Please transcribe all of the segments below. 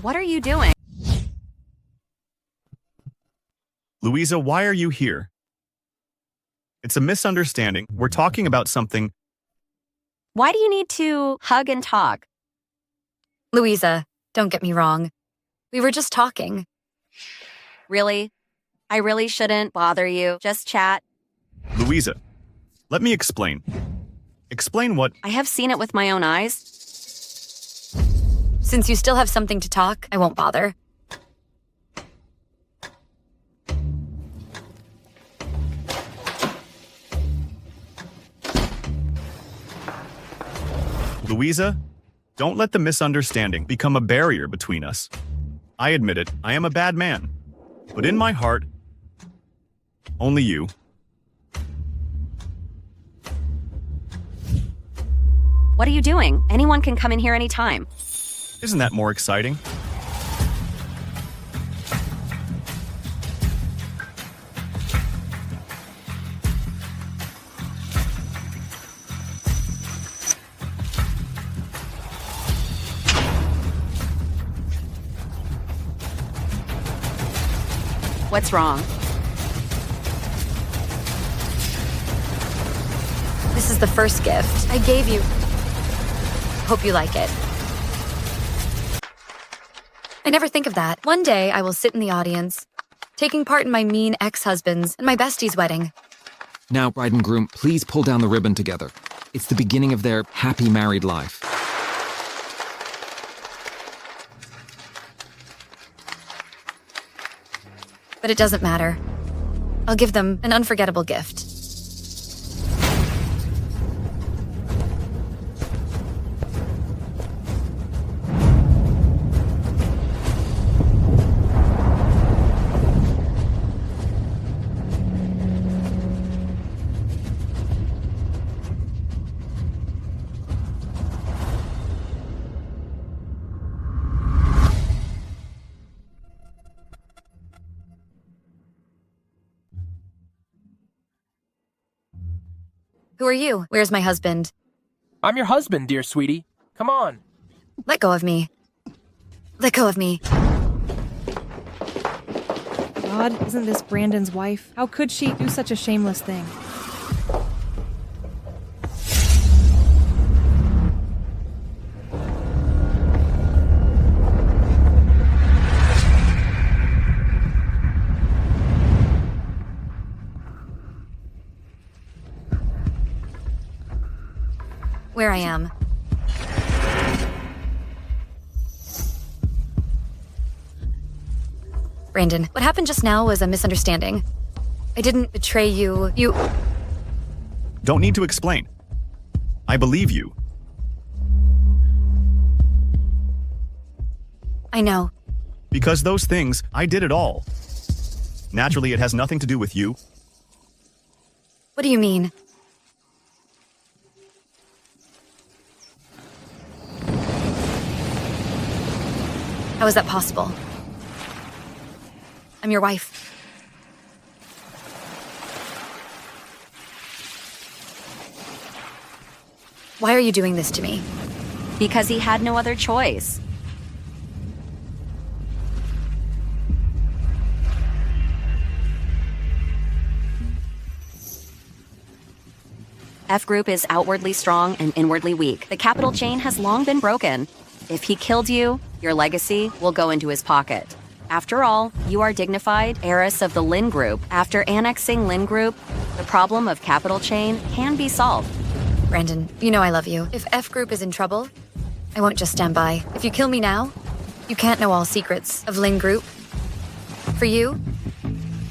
What are you doing? Louisa, why are you here? It's a misunderstanding. We're talking about something. Why do you need to hug and talk? Louisa, don't get me wrong. We were just talking. Really? I really shouldn't bother you. Just chat. Louisa, let me explain. Explain what? I have seen it with my own eyes. Since you still have something to talk, I won't bother. Louisa, don't let the misunderstanding become a barrier between us. I admit it, I am a bad man. But in my heart, only you. What are you doing? Anyone can come in here anytime. Isn't that more exciting? What's wrong? This is the first gift I gave you. Hope you like it. I never think of that. One day I will sit in the audience, taking part in my mean ex-husband's and my bestie's wedding. Now, bride and groom, please pull down the ribbon together. It's the beginning of their happy married life. But it doesn't matter. I'll give them an unforgettable gift. Who are you? Where's my husband? I'm your husband, dear sweetie. Come on. Let go of me. Let go of me. God, isn't this Brandon's wife? How could she do such a shameless thing? Where I am. Brandon, what happened just now was a misunderstanding. I didn't betray you. You... Don't need to explain. I believe you. I know. Because those things, I did it all. Naturally, it has nothing to do with you. What do you mean? How is that possible? I'm your wife. Why are you doing this to me? Because he had no other choice. F group is outwardly strong and inwardly weak. The capital chain has long been broken. If he killed you, your legacy will go into his pocket. After all, you are dignified heiress of the Lin Group. After annexing Lin Group, the problem of capital chain can be solved. Brandon, you know I love you. If F Group is in trouble, I won't just stand by. If you kill me now, you can't know all secrets of Lin Group. For you,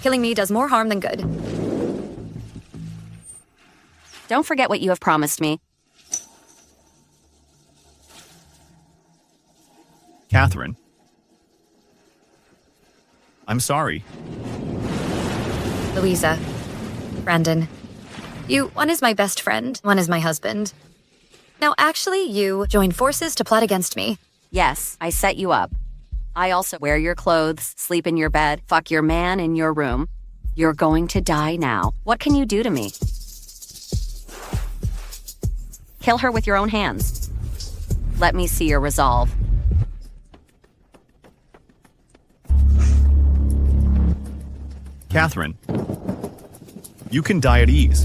killing me does more harm than good. Don't forget what you have promised me. Catherine. I'm sorry. Louisa. Brandon. One is my best friend, one is my husband. Now actually, you joined forces to plot against me. Yes, I set you up. I also wear your clothes, sleep in your bed, fuck your man in your room. You're going to die now. What can you do to me? Kill her with your own hands. Let me see your resolve. Catherine, you can die at ease.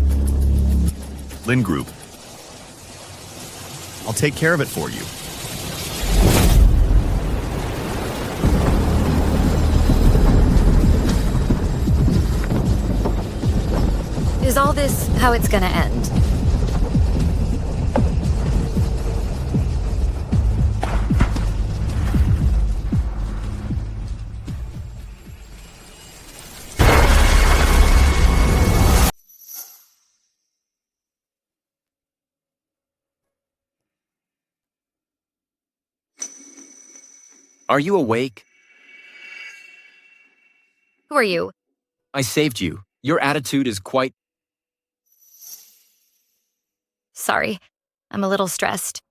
Lynn Group, I'll take care of it for you. Is all this how it's gonna end? Are you awake? Who are you? I saved you. Your attitude is quite... Sorry, I'm a little stressed.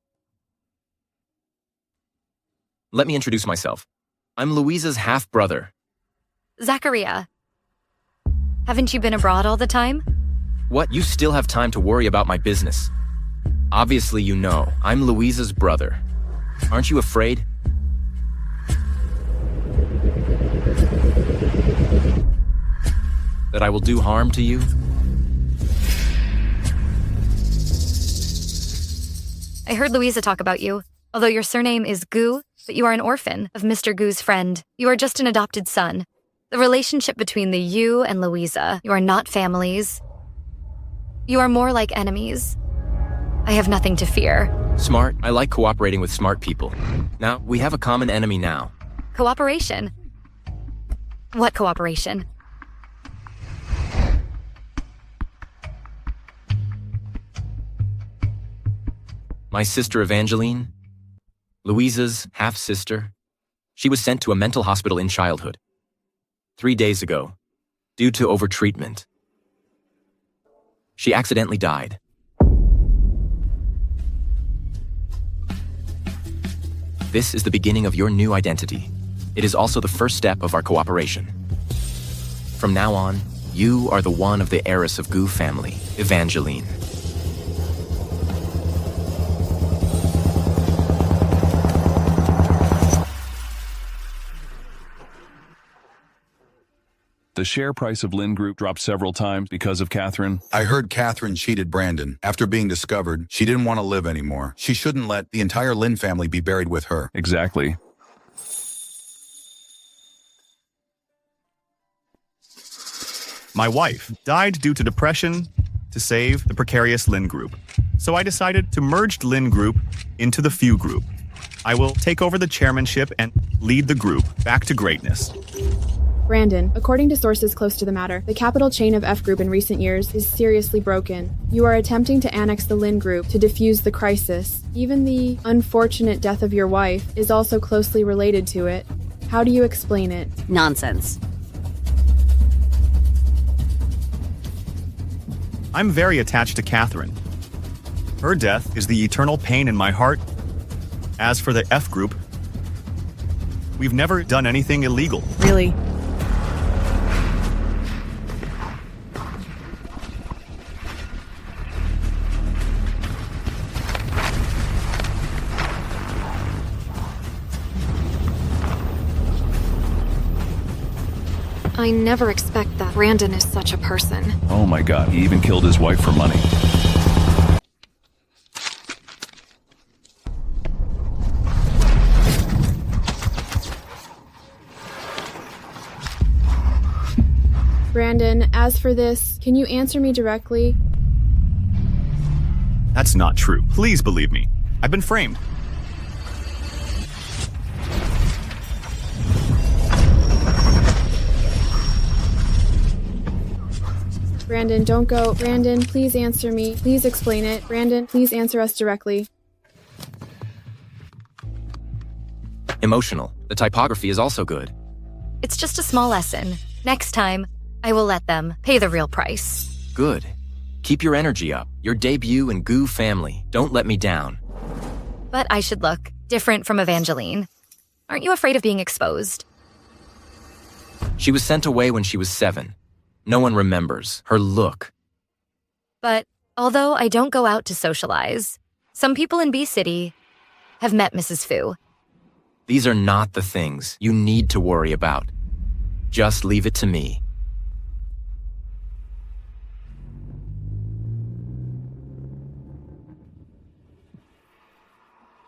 Let me introduce myself. I'm Louisa's half-brother. Zachariah. Haven't you been abroad all the time? What? You still have time to worry about my business. Obviously you know, I'm Louisa's brother. Aren't you afraid? That I will do harm to you? I heard Louisa talk about you. Although your surname is Gu, but you are an orphan of Mr. Gu's friend. You are just an adopted son. The relationship between you and Louisa, you are not families. You are more like enemies. I have nothing to fear. Smart. I like cooperating with smart people. Now, we have a common enemy now. Cooperation? What cooperation? My sister Evangeline, Louisa's half-sister, she was sent to a mental hospital in childhood. 3 days ago, due to overtreatment. She accidentally died. This is the beginning of your new identity. It is also the first step of our cooperation. From now on, you are the one of the heiress of Gu family, Evangeline. The share price of Lynn Group dropped several times because of Catherine. I heard Catherine cheated Brandon. After being discovered, she didn't want to live anymore. She shouldn't let the entire Lynn family be buried with her. Exactly. My wife died due to depression to save the precarious Lynn Group. So I decided to merge Lynn Group into the Few Group. I will take over the chairmanship and lead the group back to greatness. Brandon, according to sources close to the matter, the capital chain of F Group in recent years is seriously broken. You are attempting to annex the Lynn Group to defuse the crisis. Even the unfortunate death of your wife is also closely related to it. How do you explain it? Nonsense. I'm very attached to Catherine. Her death is the eternal pain in my heart. As for the F Group, we've never done anything illegal. Really? I never expect that Brandon is such a person. Oh my god, he even killed his wife for money. Brandon, as for this, can you answer me directly? That's not true. Please believe me. I've been framed. Brandon, don't go. Brandon, please answer me. Please explain it. Brandon, please answer us directly. Emotional. The typography is also good. It's just a small lesson. Next time, I will let them pay the real price. Good. Keep your energy up. Your debut in Gu family. Don't let me down. But I should look different from Evangeline. Aren't you afraid of being exposed? She was sent away when she was 7. No one remembers her look. But although I don't go out to socialize, some people in B City have met Mrs. Fu. These are not the things you need to worry about. Just leave it to me.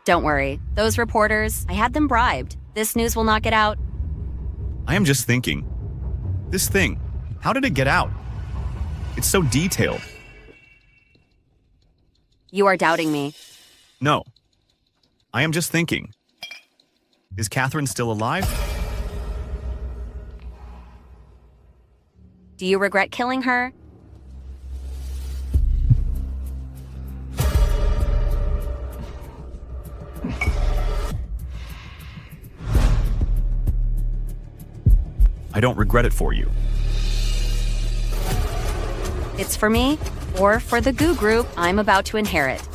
Don't worry. Those reporters, I had them bribed. This news will not get out. I am just thinking. This thing, how did it get out? It's so detailed. You are doubting me. No. I am just thinking. Is Catherine still alive? Do you regret killing her? I don't regret it for you. It's for me, or for the goo group I'm about to inherit.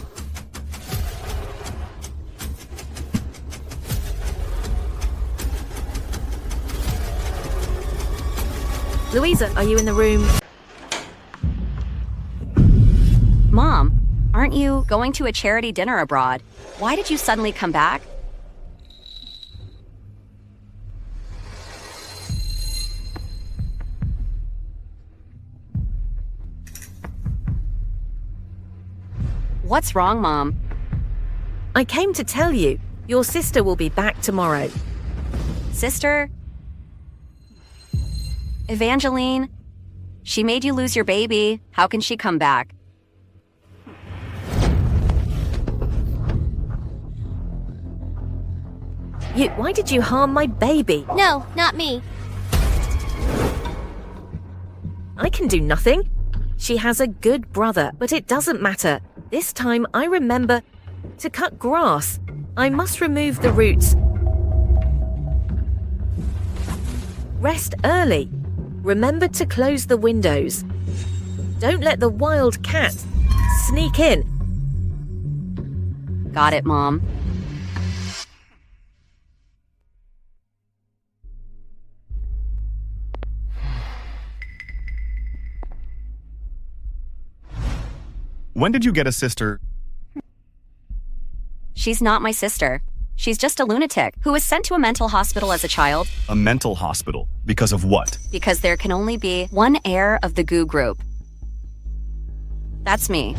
Louisa, are you in the room? Mom, aren't you going to a charity dinner abroad? Why did you suddenly come back? What's wrong, Mom? I came to tell you, your sister will be back tomorrow. Sister? Evangeline? She made you lose your baby. How can she come back? Why did you harm my baby? No, not me. I can do nothing. She has a good brother, but it doesn't matter. This time I remember to cut grass. I must remove the roots. Rest early. Remember to close the windows. Don't let the wild cat sneak in. Got it, Mom. When did you get a sister? She's not my sister. She's just a lunatic who was sent to a mental hospital as a child. A mental hospital? Because of what? Because there can only be one heir of the goo group. That's me.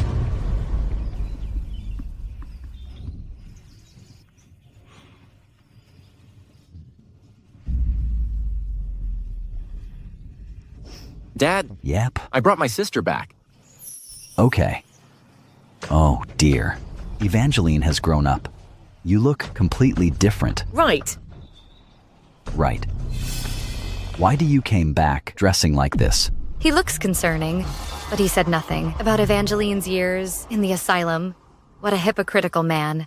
Dad? Yep. I brought my sister back. Okay. Oh, dear. Evangeline has grown up. You look completely different. Right. Right. Why do you came back dressing like this? He looks concerning, but he said nothing about Evangeline's years in the asylum. What a hypocritical man.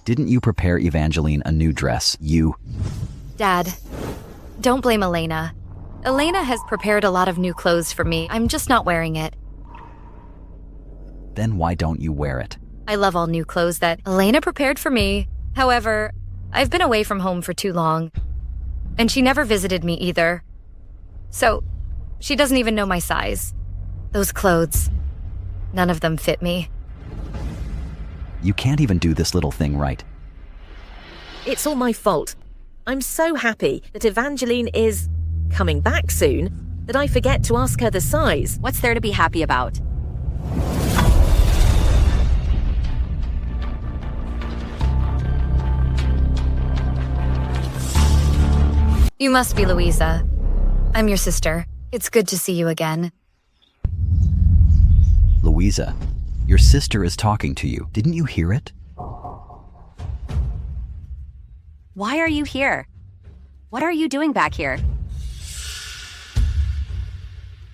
Didn't you prepare Evangeline a new dress? Dad, don't blame Elena. Elena has prepared a lot of new clothes for me. I'm just not wearing it. Then why don't you wear it? I love all new clothes that Elena prepared for me. However, I've been away from home for too long. And she never visited me either. So, she doesn't even know my size. Those clothes, none of them fit me. You can't even do this little thing right. It's all my fault. I'm so happy that Evangeline is coming back soon that I forget to ask her the size. What's there to be happy about? You must be Louisa. I'm your sister. It's good to see you again. Louisa, your sister is talking to you. Didn't you hear it? Why are you here? What are you doing back here?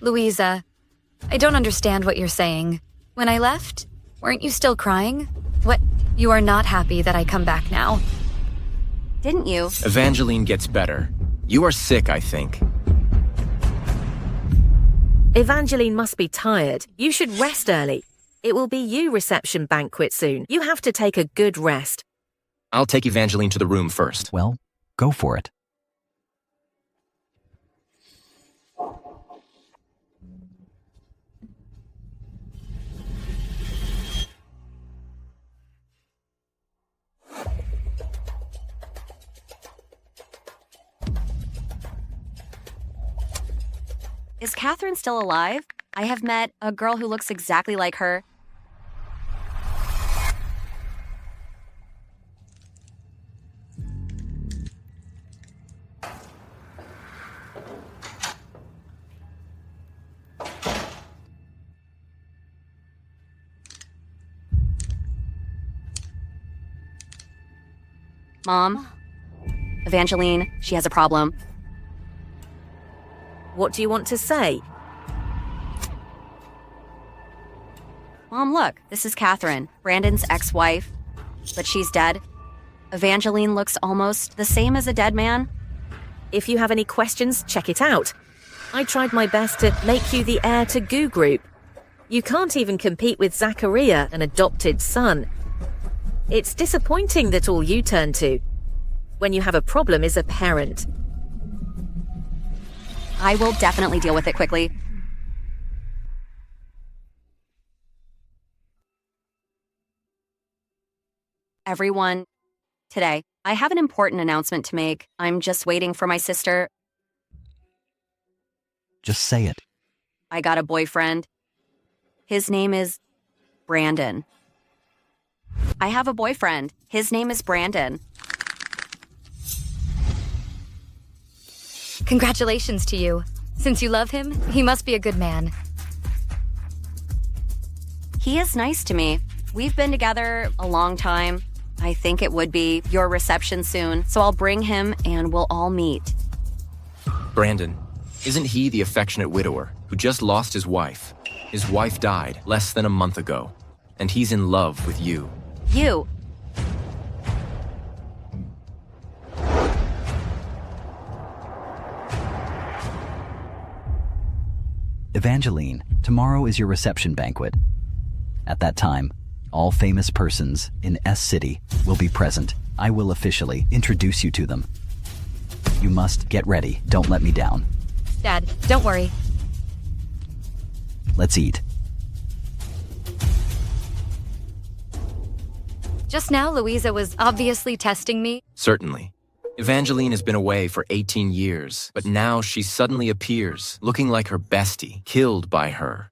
Louisa, I don't understand what you're saying. When I left, weren't you still crying? What? You are not happy that I come back now? Didn't you? Evangeline gets better. You are sick, I think. Evangeline must be tired. You should rest early. It will be you reception banquet soon. You have to take a good rest. I'll take Evangeline to the room first. Well, go for it. Is Catherine still alive? I have met a girl who looks exactly like her. Mom? Evangeline, she has a problem. What do you want to say? Mom, look, this is Catherine, Brandon's ex-wife, but she's dead. Evangeline looks almost the same as a dead man. If you have any questions, check it out. I tried my best to make you the heir to Goo Group. You can't even compete with Zachariah, an adopted son. It's disappointing that all you turn to when you have a problem is a parent. I will definitely deal with it quickly. Everyone, today, I have an important announcement to make. I'm just waiting for my sister. Just say it. I got a boyfriend. His name is Brandon. I have a boyfriend. His name is Brandon. Congratulations to you. Since you love him, he must be a good man. He is nice to me. We've been together a long time. I think it would be your reception soon, so I'll bring him and we'll all meet. Brandon, isn't he the affectionate widower who just lost his wife? His wife died less than a month ago, and he's in love with you. You. Evangeline, tomorrow is your reception banquet. At that time, all famous persons in S City will be present. I will officially introduce you to them. You must get ready. Don't let me down. Dad, don't worry. Let's eat. Just now, Louisa was obviously testing me. Certainly. Evangeline has been away for 18 years, but now she suddenly appears, looking like her bestie, killed by her.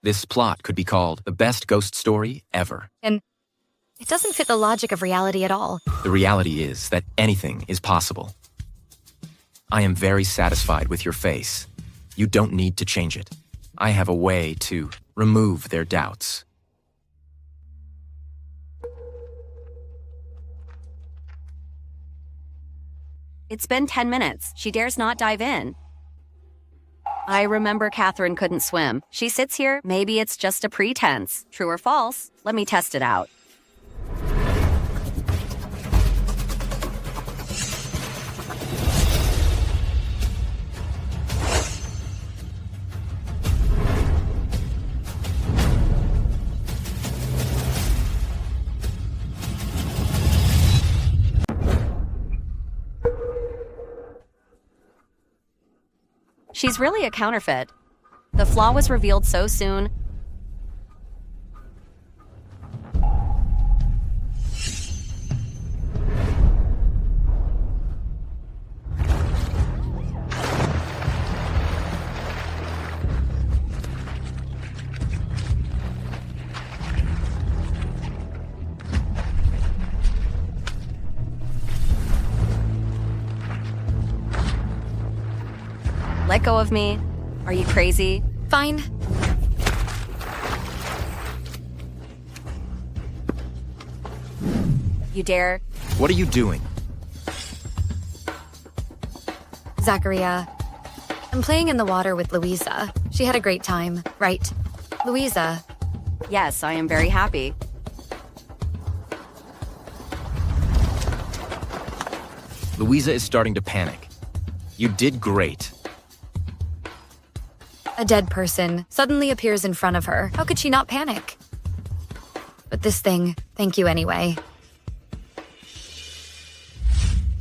This plot could be called the best ghost story ever. And it doesn't fit the logic of reality at all. The reality is that anything is possible. I am very satisfied with your face. You don't need to change it. I have a way to remove their doubts. It's been 10 minutes. She dares not dive in. I remember Catherine couldn't swim. She sits here. Maybe it's just a pretense. True or false? Let me test it out. She's really a counterfeit. The flaw was revealed so soon. Let go of me. Are you crazy? Fine. You dare? What are you doing? Zachariah, I'm playing in the water with Louisa. She had a great time, right? Louisa. Yes, I am very happy. Louisa is starting to panic. You did great. A dead person suddenly appears in front of her. How could she not panic? But this thing, thank you anyway.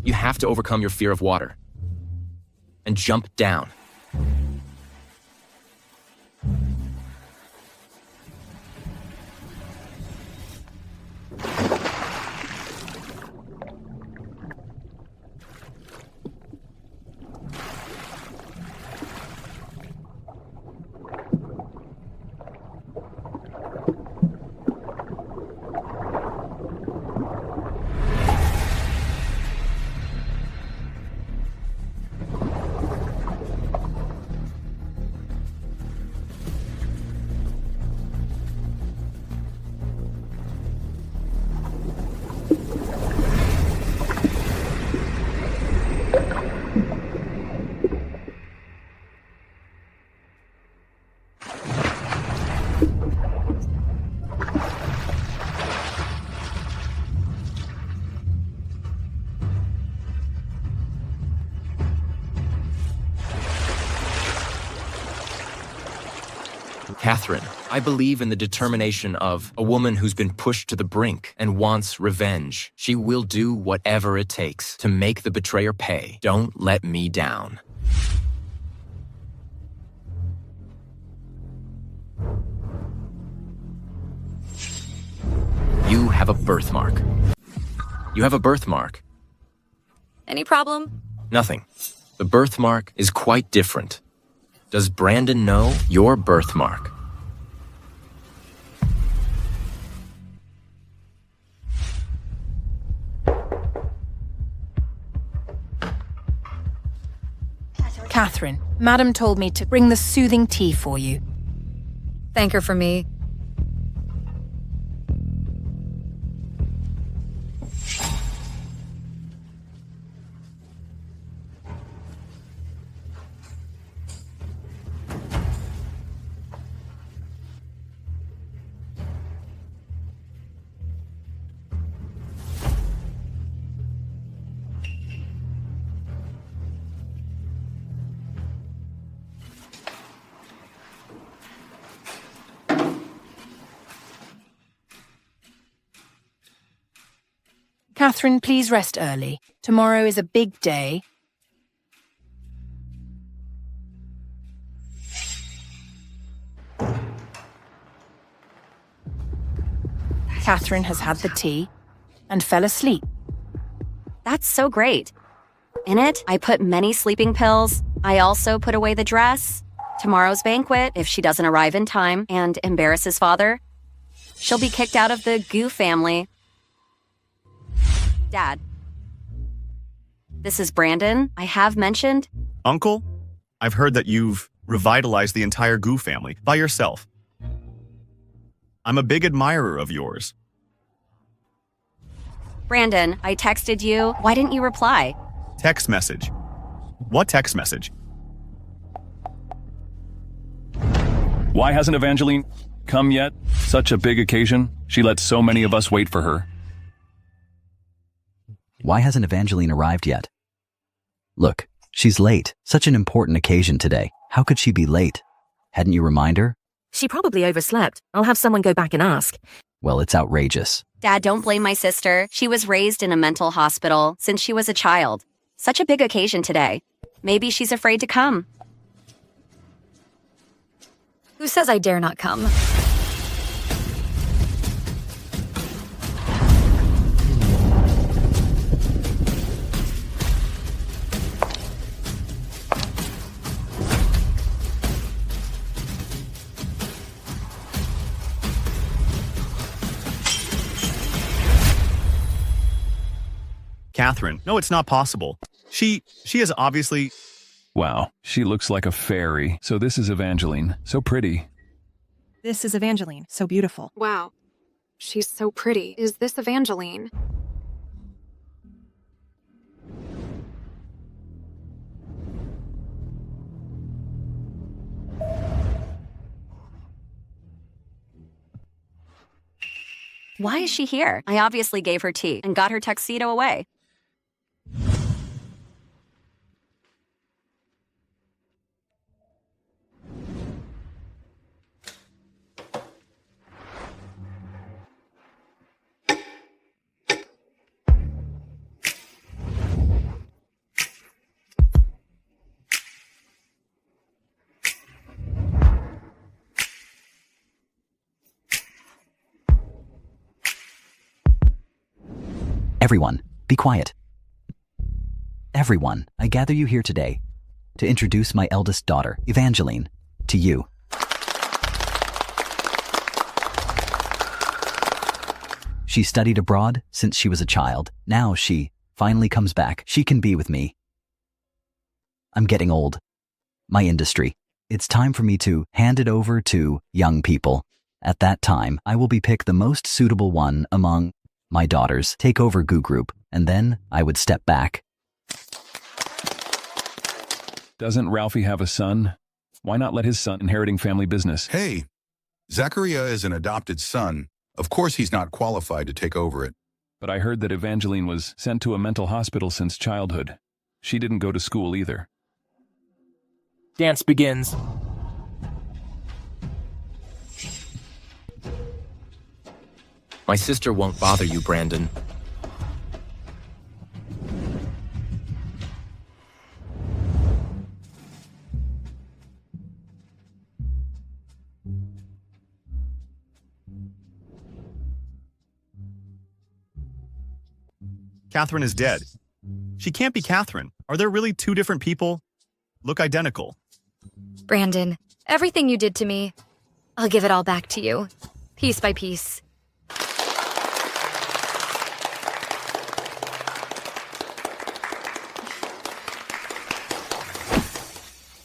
You have to overcome your fear of water. And jump down. Catherine, I believe in the determination of a woman who's been pushed to the brink and wants revenge. She will do whatever it takes to make the betrayer pay. Don't let me down. You have a birthmark. You have a birthmark. Any problem? Nothing. The birthmark is quite different. Does Brandon know your birthmark? Catherine, Madam told me to bring the soothing tea for you. Thank her for me. Catherine, please rest early. Tomorrow is a big day. Catherine has had the tea and fell asleep. That's so great. In it, I put many sleeping pills. I also put away the dress. Tomorrow's banquet, if she doesn't arrive in time and embarrass his father, she'll be kicked out of the Goo family. Dad, this is Brandon. I have mentioned. Uncle, I've heard that you've revitalized the entire Goo family by yourself. I'm a big admirer of yours. Brandon, I texted you. Why didn't you reply? Text message. What text message? Why hasn't Evangeline come yet? Such a big occasion. She let so many of us wait for her. Why hasn't Evangeline arrived yet? Look, she's late. Such an important occasion today. How could she be late? Hadn't you remind her? She probably overslept. I'll have someone go back and ask. Well, it's outrageous. Dad, don't blame my sister. She was raised in a mental hospital since she was a child. Such a big occasion today. Maybe she's afraid to come. Who says I dare not come? Catherine, no, it's not possible. She is obviously... Wow, she looks like a fairy. So this is Evangeline. So pretty. This is Evangeline. So beautiful. Wow. She's so pretty. Is this Evangeline? Why is she here? I obviously gave her tea and got her tuxedo away. Everyone, be quiet. Everyone, I gather you here today to introduce my eldest daughter, Evangeline, to you. She studied abroad since she was a child. Now she finally comes back. She can be with me. I'm getting old. My industry. It's time for me to hand it over to young people. At that time, I will be picked the most suitable one among my daughters, take over Goo Group, and then I would step back. Doesn't Ralphie have a son? Why not let his son inheriting family business? Hey, Zachariah is an adopted son. Of course he's not qualified to take over it. But I heard that Evangeline was sent to a mental hospital since childhood. She didn't go to school either. Dance begins. My sister won't bother you, Brandon. Catherine is dead. She can't be Catherine. Are there really two different people? Look identical. Brandon, everything you did to me, I'll give it all back to you, piece by piece.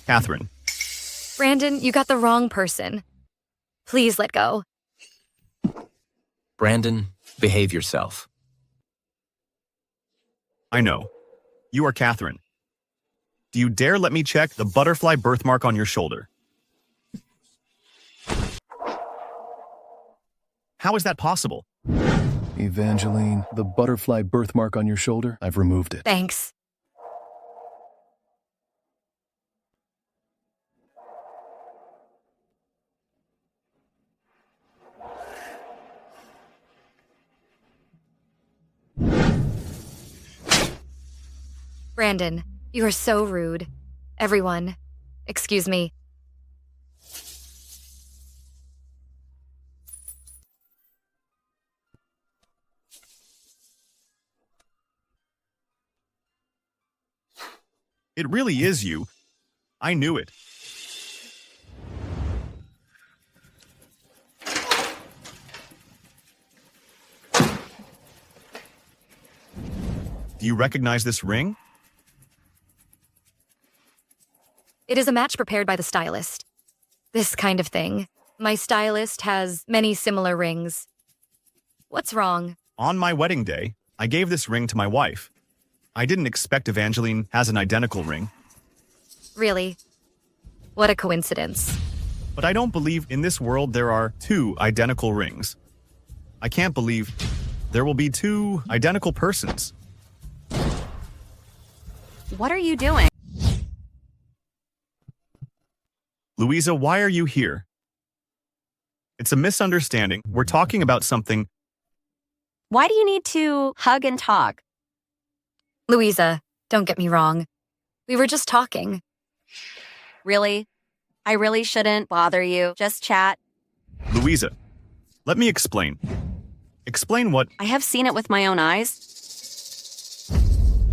Catherine. Brandon, you got the wrong person. Please let go. Brandon, behave yourself. I know. You are Catherine. Do you dare let me check the butterfly birthmark on your shoulder? How is that possible? Evangeline, the butterfly birthmark on your shoulder, I've removed it. Thanks. Brandon, you are so rude. Everyone, excuse me. It really is you. I knew it. Do you recognize this ring? It is a match prepared by the stylist. This kind of thing. My stylist has many similar rings. What's wrong? On my wedding day, I gave this ring to my wife. I didn't expect Evangeline has an identical ring. Really? What a coincidence. But I don't believe in this world there are two identical rings. I can't believe there will be two identical persons. What are you doing? Louisa, why are you here? It's a misunderstanding. We're talking about something. Why do you need to hug and talk? Louisa, don't get me wrong. We were just talking. Really? I really shouldn't bother you. Just chat. Louisa, let me explain. Explain what? I have seen it with my own eyes.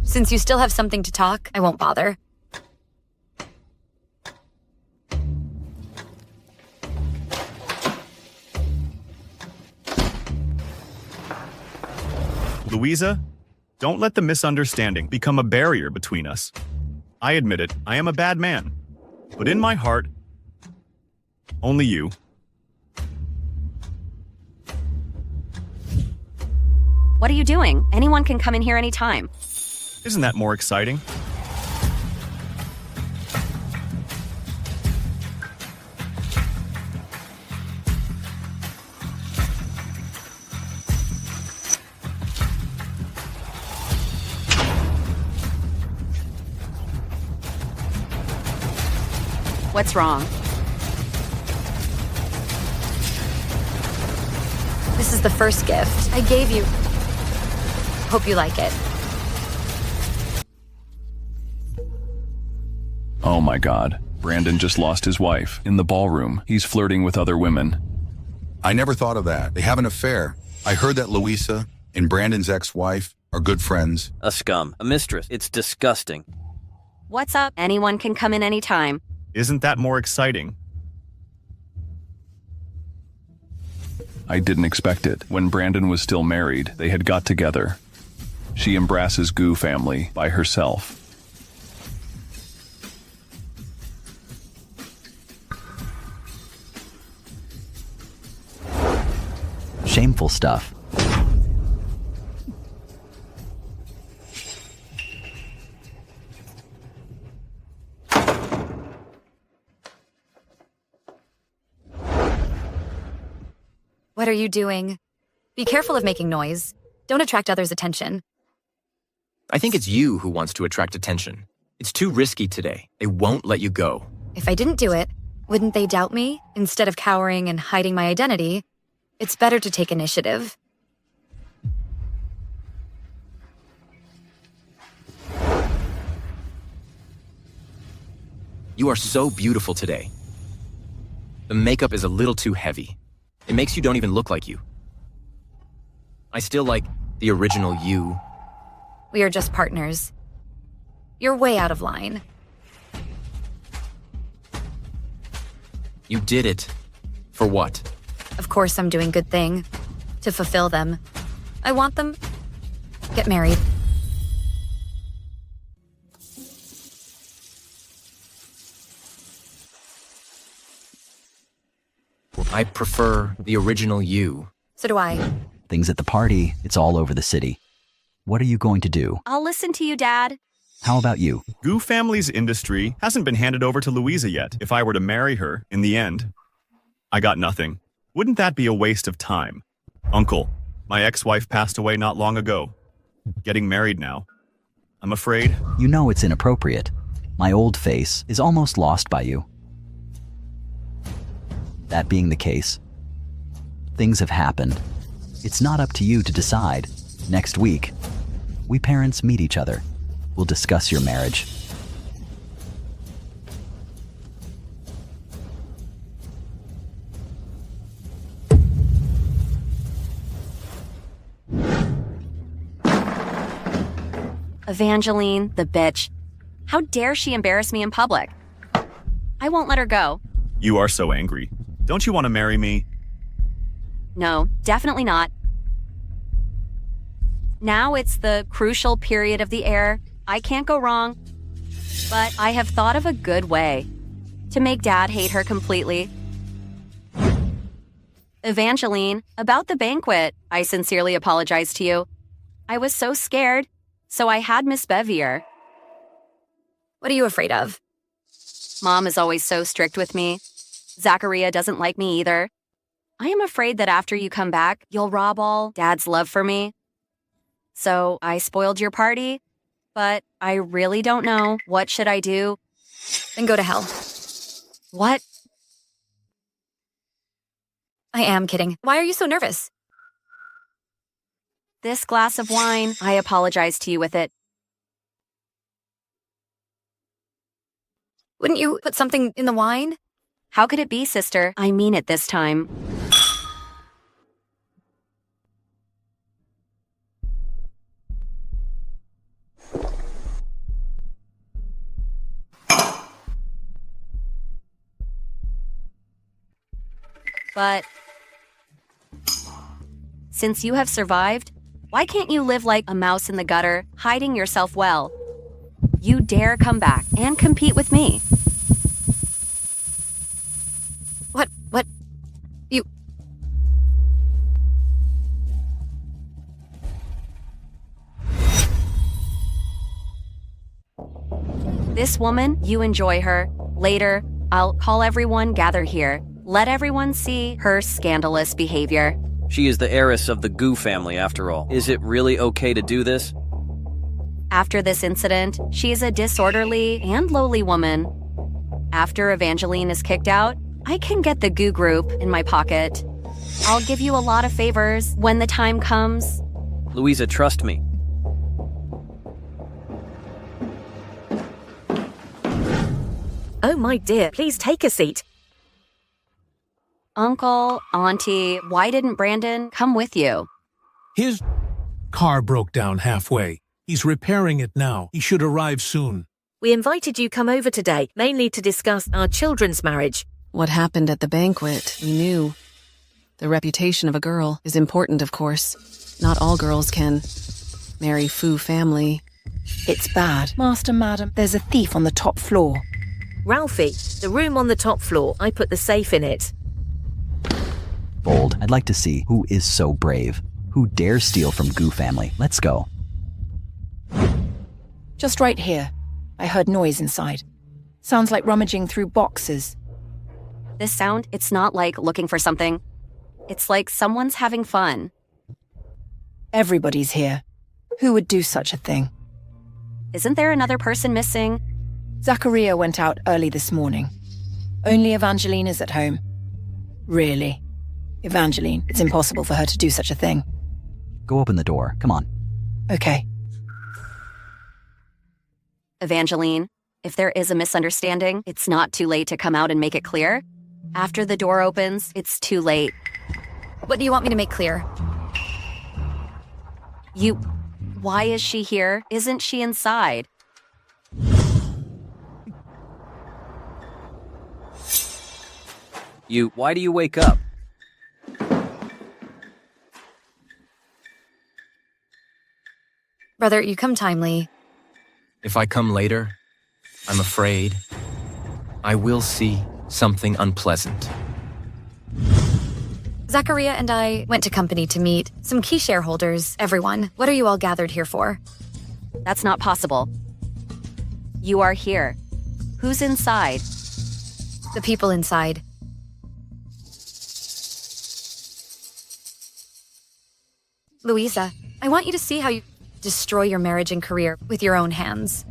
Since you still have something to talk, I won't bother. Louisa, don't let the misunderstanding become a barrier between us. I admit it, I am a bad man. But in my heart, only you. What are you doing? Anyone can come in here anytime. Isn't that more exciting? What's wrong? This is the first gift I gave you. Hope you like it. Oh my God. Brandon just lost his wife. In the ballroom, he's flirting with other women. I never thought of that. They have an affair. I heard that Louisa and Brandon's ex-wife are good friends. A scum. A mistress. It's disgusting. What's up? Anyone can come in anytime. Isn't that more exciting? I didn't expect it. When Brandon was still married, they had got together. She embraces Goo family by herself. Shameful stuff. What are you doing? Be careful of making noise. Don't attract others' attention. I think it's you who wants to attract attention. It's too risky today. They won't let you go. If I didn't do it, wouldn't they doubt me? Instead of cowering and hiding my identity, it's better to take initiative. You are so beautiful today. The makeup is a little too heavy. It makes you don't even look like you. I still like the original you. We are just partners. You're way out of line. You did it. For what? Of course I'm doing good thing. To fulfill them. I want them. Get married. I prefer the original you. So do I. Things at the party, it's all over the city. What are you going to do? I'll listen to you, Dad. How about you? Goo family's industry hasn't been handed over to Louisa yet. If I were to marry her, in the end, I got nothing. Wouldn't that be a waste of time? Uncle, my ex-wife passed away not long ago. Getting married now. I'm afraid. You know it's inappropriate. My old face is almost lost by you. That being the case, things have happened. It's not up to you to decide. Next week, we parents meet each other. We'll discuss your marriage. Evangeline, the bitch. How dare she embarrass me in public? I won't let her go. You are so angry. Don't you want to marry me? No, definitely not. Now it's the crucial period of the heir. I can't go wrong. But I have thought of a good way to make Dad hate her completely. Evangeline, about the banquet, I sincerely apologize to you. I was so scared, so I had Miss Bevier. What are you afraid of? Mom is always so strict with me. Zacharia doesn't like me either. I am afraid that after you come back, you'll rob all Dad's love for me. So I spoiled your party, but I really don't know. What should I do? Then go to hell. What? I am kidding. Why are you so nervous? This glass of wine, I apologize to you with it. Wouldn't you put something in the wine? How could it be, sister? I mean it this time. But since you have survived, why can't you live like a mouse in the gutter, hiding yourself well? You dare come back and compete with me. What? You... This woman, you enjoy her. Later, I'll call everyone gather here. Let everyone see her scandalous behavior. She is the heiress of the Goo family, after all. Is it really okay to do this? After this incident, she is a disorderly and lowly woman. After Evangeline is kicked out, I can get the Goo group in my pocket. I'll give you a lot of favors when the time comes. Louisa, trust me. Oh, my dear, please take a seat. Uncle, Auntie, why didn't Brandon come with you? His car broke down halfway. He's repairing it now. He should arrive soon. We invited you come over today, mainly to discuss our children's marriage. What happened at the banquet, we knew. The reputation of a girl is important, of course. Not all girls can marry Fu family. It's bad. Master, madam, there's a thief on the top floor. Ralphie, the room on the top floor, I put the safe in it. Bold. I'd like to see who is so brave. Who dares steal from Goo family? Let's go. Just right here. I heard noise inside. Sounds like rummaging through boxes. This sound, it's not like looking for something. It's like someone's having fun. Everybody's here. Who would do such a thing? Isn't there another person missing? Zacharia went out early this morning. Only Evangeline is at home. Really? Evangeline, it's impossible for her to do such a thing. Go open the door. Come on. Okay. Evangeline, If there is a misunderstanding, it's not too late to come out and make it clear. After the door opens, it's too late. What do you want me to make clear? Why is she here? Isn't she inside? Why do you wake up? Brother, you come timely. If I come later, I'm afraid I will see something unpleasant. Zachariah and I went to company to meet some key shareholders. Everyone, what are you all gathered here for? That's not possible. You are here. Who's inside? The people inside. Louisa, I want you to see how you destroy your marriage and career with your own hands.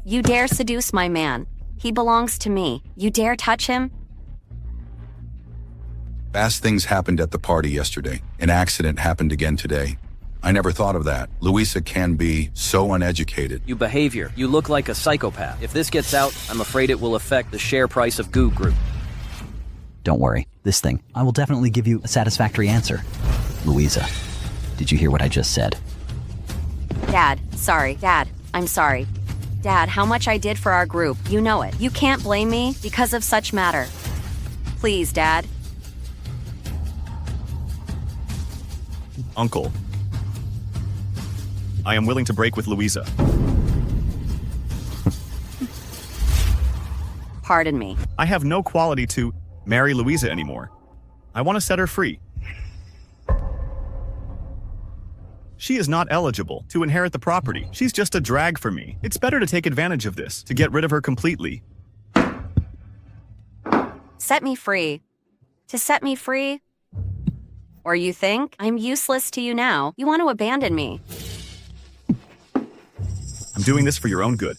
You dare seduce my man. He belongs to me. You dare touch him? Fast things happened at the party yesterday. An accident happened again today. I never thought of that. Louisa can be so uneducated. You behavior. You look like a psychopath. If this gets out, I'm afraid it will affect the share price of Goo Group. Don't worry. This thing, I will definitely give you a satisfactory answer. Louisa, did you hear what I just said? Dad, sorry. Dad, I'm sorry. Dad, how much I did for our group. You know it. You can't blame me because of such matter. Please, Dad. Uncle, I am willing to break with Louisa. Pardon me. I have no quality to marry Louisa anymore. I want to set her free. She is not eligible to inherit the property. She's just a drag for me. It's better to take advantage of this, to get rid of her completely. Set me free. To set me free? Or you think I'm useless to you now? You want to abandon me? I'm doing this for your own good.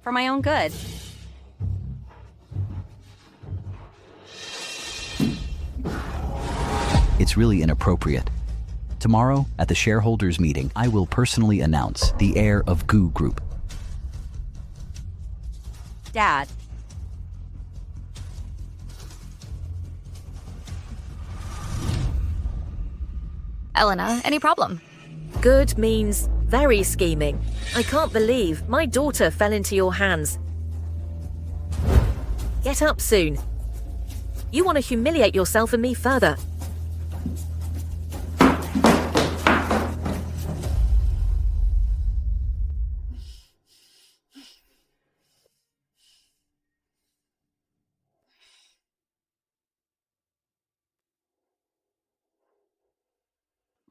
For my own good. It's really inappropriate. Tomorrow, at the shareholders meeting, I will personally announce the heir of Goo Group. Dad. Elena, any problem? Good means very scheming. I can't believe my daughter fell into your hands. Get up soon. You want to humiliate yourself and me further.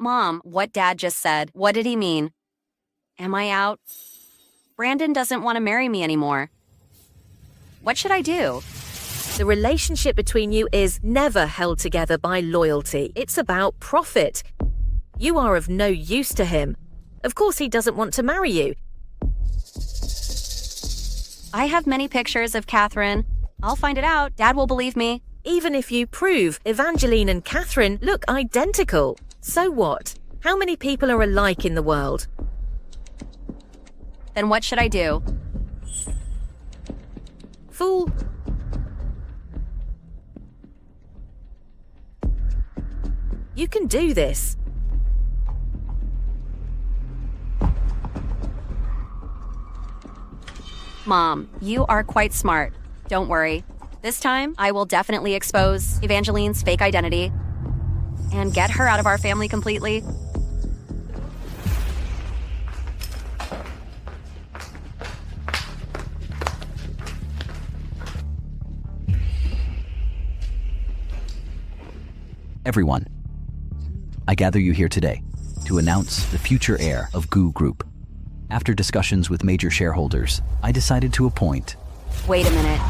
Mom, what Dad just said, what did he mean? Am I out? Brandon doesn't want to marry me anymore. What should I do? The relationship between you is never held together by loyalty. It's about profit. You are of no use to him. Of course he doesn't want to marry you. I have many pictures of Catherine. I'll find it out. Dad will believe me. Even if you prove Evangeline and Catherine look identical. So what? How many people are alike in the world? Then what should I do? Fool. You can do this. Mom, you are quite smart. Don't worry. This time, I will definitely expose Evangeline's fake identity and get her out of our family completely. Everyone, I gather you here today to announce the future heir of Goo Group. After discussions with major shareholders, I decided to appoint... Wait a minute.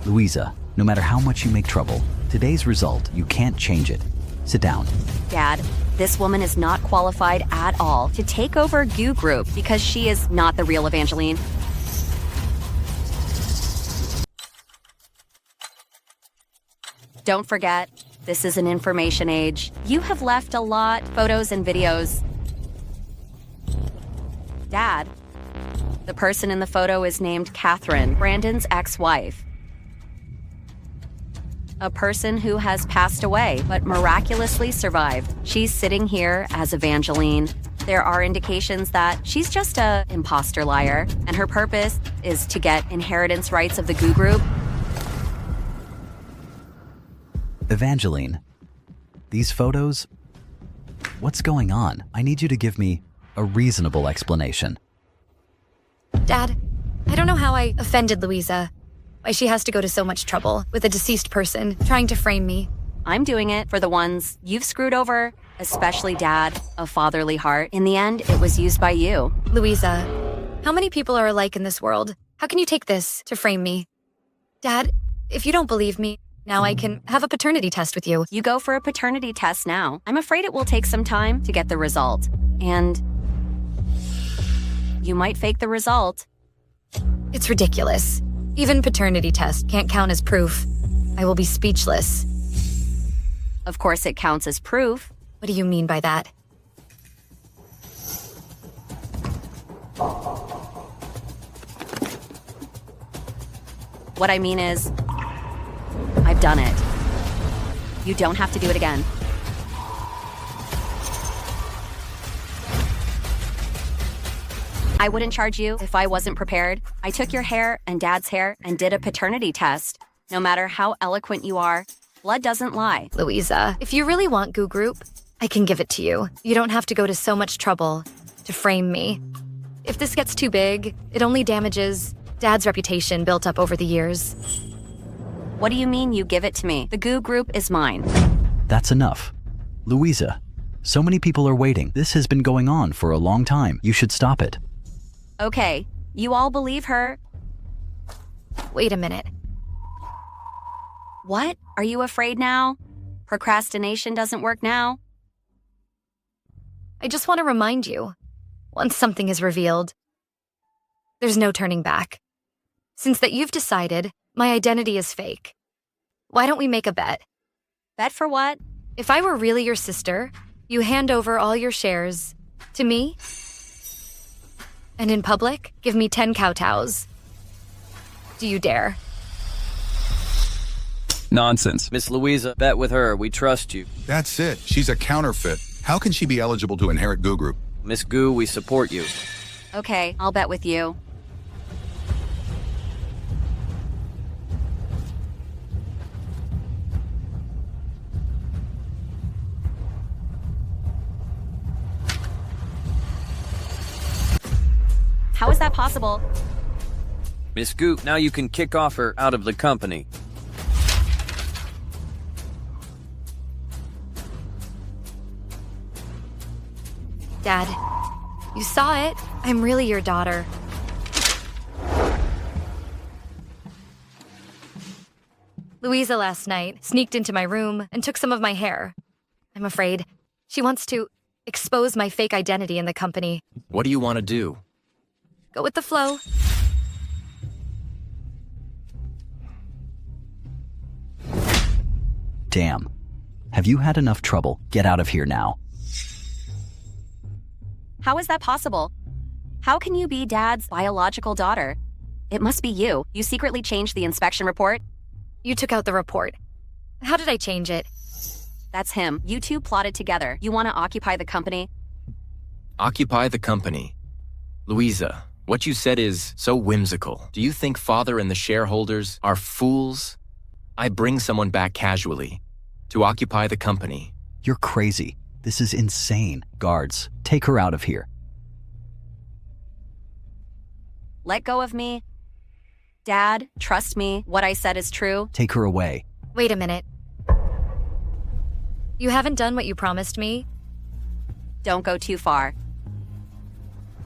Louisa, no matter how much you make trouble, today's result, you can't change it. Sit down. Dad, this woman is not qualified at all to take over Goo Group because she is not the real Evangeline. Don't forget, this is an information age. You have left a lot, photos and videos. Dad, the person in the photo is named Catherine, Brandon's ex-wife. A person who has passed away, but miraculously survived. She's sitting here as Evangeline. There are indications that she's just a imposter liar, and her purpose is to get inheritance rights of the Goo Group. Evangeline, these photos... What's going on? I need you to give me a reasonable explanation. Dad, I don't know how I offended Louisa. Why she has to go to so much trouble with a deceased person trying to frame me. I'm doing it for the ones you've screwed over, especially Dad, a fatherly heart. In the end, it was used by you. Louisa, how many people are alike in this world? How can you take this to frame me? Dad, if you don't believe me, now I can have a paternity test with you. You go for a paternity test now. I'm afraid it will take some time to get the result. And you might fake the result. It's ridiculous. Even paternity test can't count as proof. I will be speechless. Of course it counts as proof. What do you mean by that? What I mean is, I've done it. You don't have to do it again. I wouldn't charge you if I wasn't prepared. I took your hair and Dad's hair and did a paternity test. No matter how eloquent you are, blood doesn't lie. Louisa, if you really want Goo Group, I can give it to you. You don't have to go to so much trouble to frame me. If this gets too big, it only damages Dad's reputation built up over the years. What do you mean you give it to me? The Goo Group is mine. That's enough. Louisa, so many people are waiting. This has been going on for a long time. You should stop it. Okay, you all believe her. Wait a minute. What? Are you afraid now? Procrastination doesn't work now? I just want to remind you, once something is revealed, there's no turning back. Since that you've decided my identity is fake, why don't we make a bet? Bet for what? If I were really your sister, you hand over all your shares to me, and in public, give me 10 kowtows. Do you dare? Nonsense. Miss Louisa, bet with her. We trust you. That's it. She's a counterfeit. How can she be eligible to inherit Goo Group? Miss Goo, we support you. Okay, I'll bet with you. How is that possible? Miss Goo, now you can kick off her out of the company. Dad, you saw it. I'm really your daughter. Louisa last night sneaked into my room and took some of my hair. I'm afraid she wants to expose my fake identity in the company. What do you want to do? Go with the flow. Damn. Have you had enough trouble? Get out of here now. How is that possible? How can you be Dad's biological daughter? It must be you. You secretly changed the inspection report? You took out the report. How did I change it? That's him. You two plotted together. You want to occupy the company? Occupy the company. Louisa, what you said is so whimsical. Do you think Father and the shareholders are fools? I bring someone back casually to occupy the company. You're crazy. This is insane. Guards, take her out of here. Let go of me. Dad, trust me, what I said is true. Take her away. Wait a minute. You haven't done what you promised me? Don't go too far.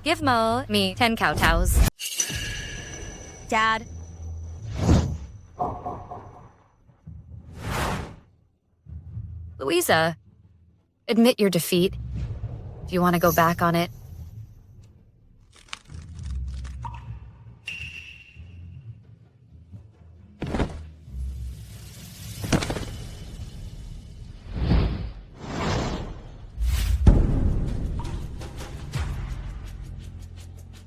Give me 10 kowtows. Dad. Louisa, admit your defeat. Do you want to go back on it?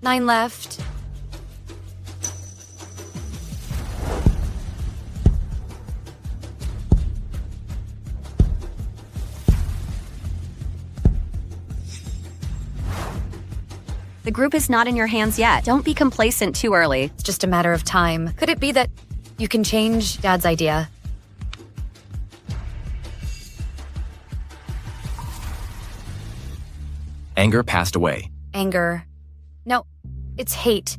Nine left. The group is not in your hands yet. Don't be complacent too early. It's just a matter of time. Could it be that you can change Dad's idea? Anger passed away. Anger. No, it's hate.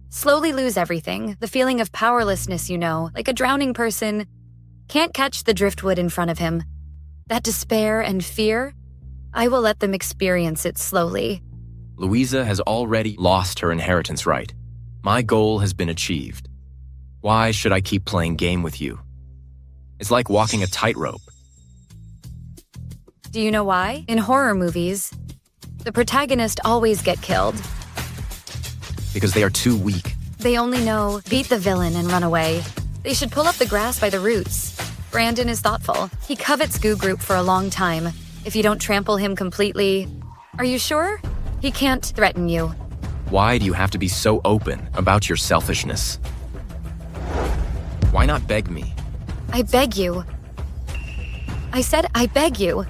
Slowly lose everything. The feeling of powerlessness, you know, like a drowning person can't catch the driftwood in front of him. That despair and fear, I will let them experience it slowly. Louisa has already lost her inheritance right. My goal has been achieved. Why should I keep playing game with you? It's like walking a tightrope. Do you know why? In horror movies, the protagonist always get killed. Because they are too weak. They only know beat the villain and run away. They should pull up the grass by the roots. Brandon is thoughtful. He covets Goo Group for a long time. If you don't trample him completely... Are you sure? He can't threaten you. Why do you have to be so open about your selfishness? Why not beg me? I beg you. I said I beg you.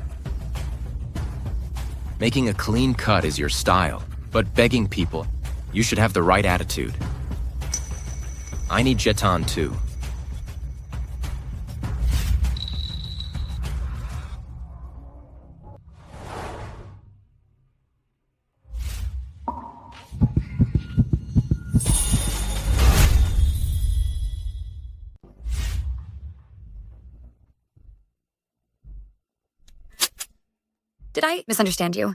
Making a clean cut is your style, but begging people, you should have the right attitude. I need jeton too. Did I misunderstand you?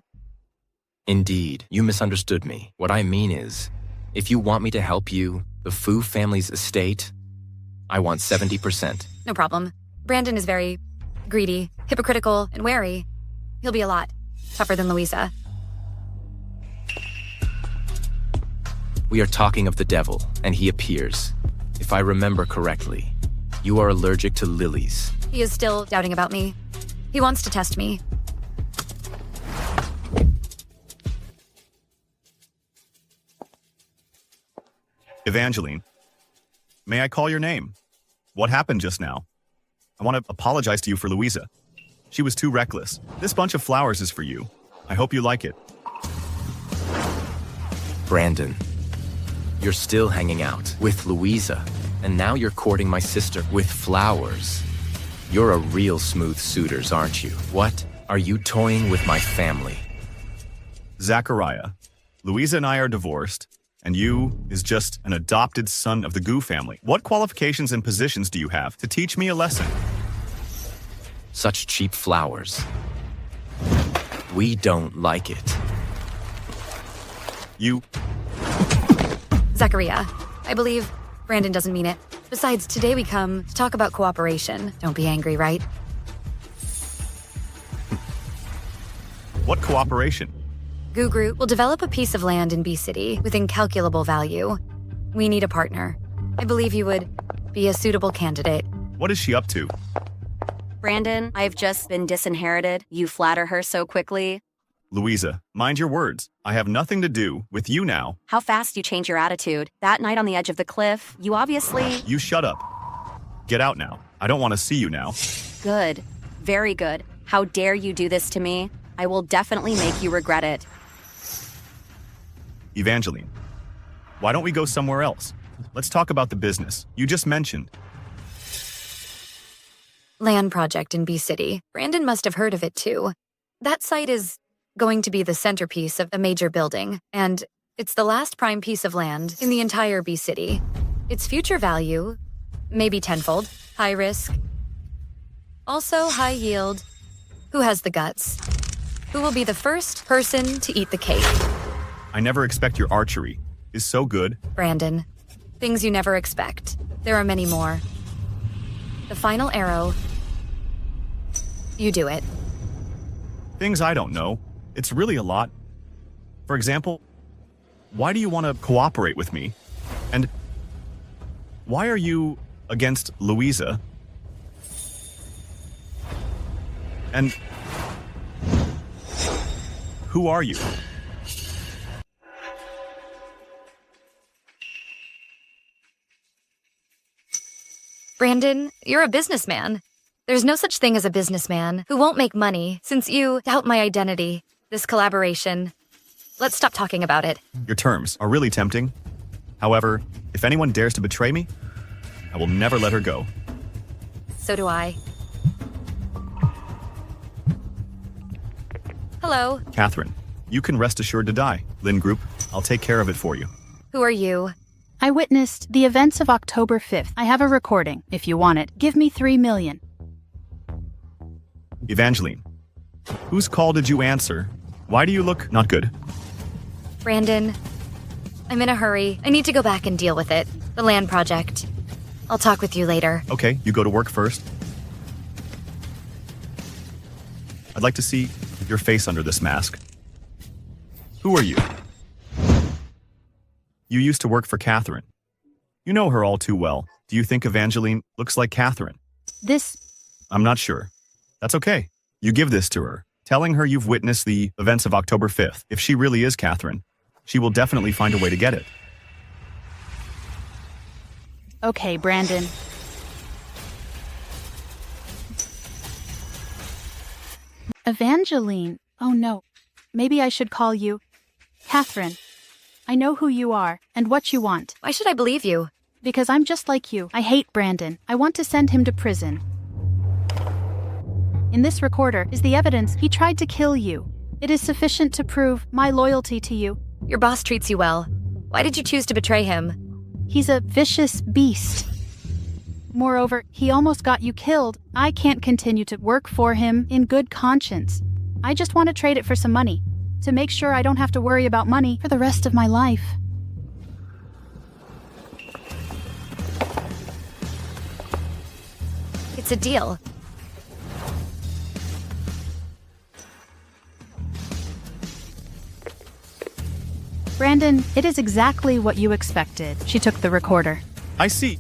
Indeed, you misunderstood me. What I mean is, if you want me to help you, the Fu family's estate, I want 70%. No problem. Brandon is very greedy, hypocritical, and wary. He'll be a lot tougher than Louisa. We are talking of the devil, and he appears. If I remember correctly, you are allergic to lilies. He is still doubting about me. He wants to test me. Evangeline, may I call your name? What happened just now? I want to apologize to you for Louisa. She was too reckless. This bunch of flowers is for you. I hope you like it. Brandon, you're still hanging out with Louisa, and now you're courting my sister with flowers. You're a real smooth suitors, aren't you? What? Are you toying with my family? Zachariah, Louisa and I are divorced, and you is just an adopted son of the Goo family. What qualifications and positions do you have to teach me a lesson? Such cheap flowers. We don't like it. You... Zachariah, I believe Brandon doesn't mean it. Besides, today we come to talk about cooperation. Don't be angry, right? What cooperation? Goo Group will develop a piece of land in B City with incalculable value. We need a partner. I believe you would be a suitable candidate. What is she up to? Brandon, I've just been disinherited. You flatter her so quickly. Louisa, mind your words. I have nothing to do with you now. How fast you change your attitude. That night on the edge of the cliff, you obviously... You shut up. Get out now. I don't want to see you now. Good. Very good. How dare you do this to me? I will definitely make you regret it. Evangeline, why don't we go somewhere else? Let's talk about the business you just mentioned. Land project in B City. Brandon must have heard of it too. That site is going to be the centerpiece of a major building, and it's the last prime piece of land in the entire B City. Its future value, maybe tenfold. High risk. Also high yield. Who has the guts? Who will be the first person to eat the cake? I never expect your archery is so good. Brandon. Things you never expect. There are many more. The final arrow. You do it. Things I don't know. It's really a lot. For example, why do you want to cooperate with me? And why are you against Louisa? And who are you? Brandon, you're a businessman. There's no such thing as a businessman who won't make money since you doubt my identity. This collaboration. Let's stop talking about it. Your terms are really tempting. However, if anyone dares to betray me, I will never let her go. So do I. Hello. Catherine, you can rest assured to die. Lynn Group, I'll take care of it for you. Who are you? I witnessed the events of October 5th. I have a recording, if you want it. Give me $3 million. Evangeline, whose call did you answer? Why do you look not good? Brandon, I'm in a hurry. I need to go back and deal with it. The land project. I'll talk with you later. Okay, you go to work first. I'd like to see your face under this mask. Who are you? You used to work for Catherine. You know her all too well. Do you think Evangeline looks like Catherine? I'm not sure. That's okay. You give this to her, telling her you've witnessed the events of October 5th. If she really is Catherine, she will definitely find a way to get it. Okay, Brandon. Evangeline. Oh no. Maybe I should call you Catherine. I know who you are and what you want. Why should I believe you? Because I'm just like you. I hate Brandon. I want to send him to prison. In this recorder is the evidence he tried to kill you. It is sufficient to prove my loyalty to you. Your boss treats you well. Why did you choose to betray him? He's a vicious beast. Moreover, he almost got you killed. I can't continue to work for him in good conscience. I just want to trade it for some money, to make sure I don't have to worry about money for the rest of my life. It's a deal. Brandon, it is exactly what you expected. She took the recorder. I see.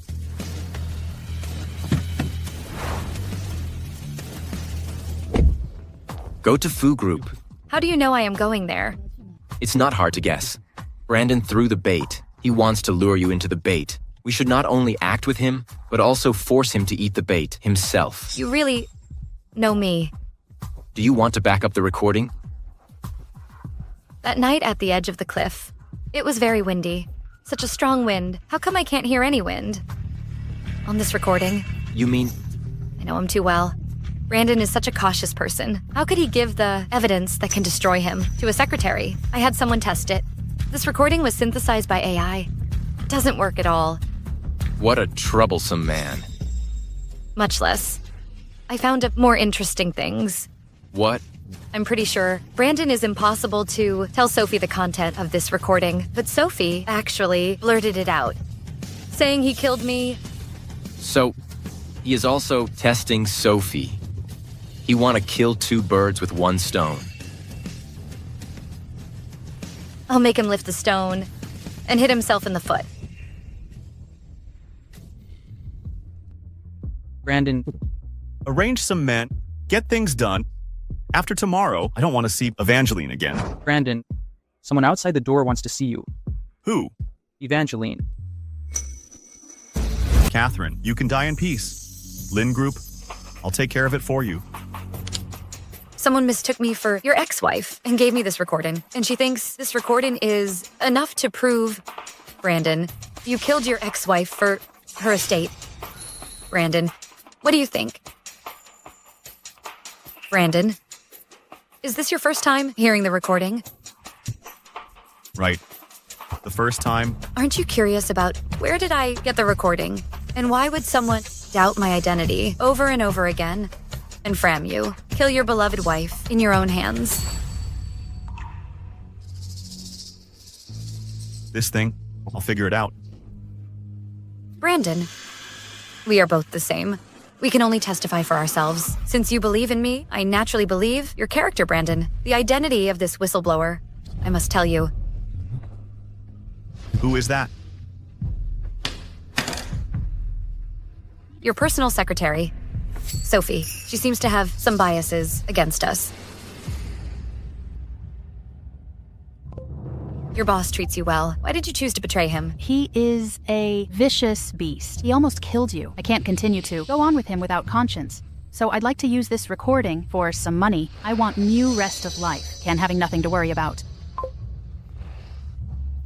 Go to Foo Group. How do you know I am going there? It's not hard to guess. Brandon threw the bait. He wants to lure you into the bait. We should not only act with him, but also force him to eat the bait himself. You really know me. Do you want to back up the recording? That night at the edge of the cliff, it was very windy. Such a strong wind. How come I can't hear any wind? On this recording. You mean? I know him too well. Brandon is such a cautious person. How could he give the evidence that can destroy him to a secretary? I had someone test it. This recording was synthesized by AI. It doesn't work at all. What a troublesome man. Much less. I found more interesting things. What? I'm pretty sure Brandon is impossible to tell Sophie the content of this recording, but Sophie actually blurted it out, saying he killed me. So, he is also testing Sophie. He want to kill two birds with one stone. I'll make him lift the stone and hit himself in the foot. Brandon. Arrange some men, get things done. After tomorrow, I don't want to see Evangeline again. Brandon, someone outside the door wants to see you. Who? Evangeline. Catherine, you can die in peace. Lynn Group, I'll take care of it for you. Someone mistook me for your ex-wife and gave me this recording, and she thinks this recording is enough to prove, Brandon, you killed your ex-wife for her estate. Brandon, what do you think? Brandon, is this your first time hearing the recording? Right. the first time. Aren't you curious about where did I get the recording? And why would someone doubt my identity over and over again and fram you? Kill your beloved wife in your own hands. This thing, I'll figure it out. Brandon, we are both the same. We can only testify for ourselves. Since you believe in me, I naturally believe your character, Brandon. The identity of this whistleblower. I must tell you. Who is that? Your personal secretary, Sophie. She seems to have some biases against us. Your boss treats you well. Why did you choose to betray him? He is a vicious beast. He almost killed you. I can't continue to go on with him without conscience. So I'd like to use this recording for some money. I want new rest of life and having nothing to worry about.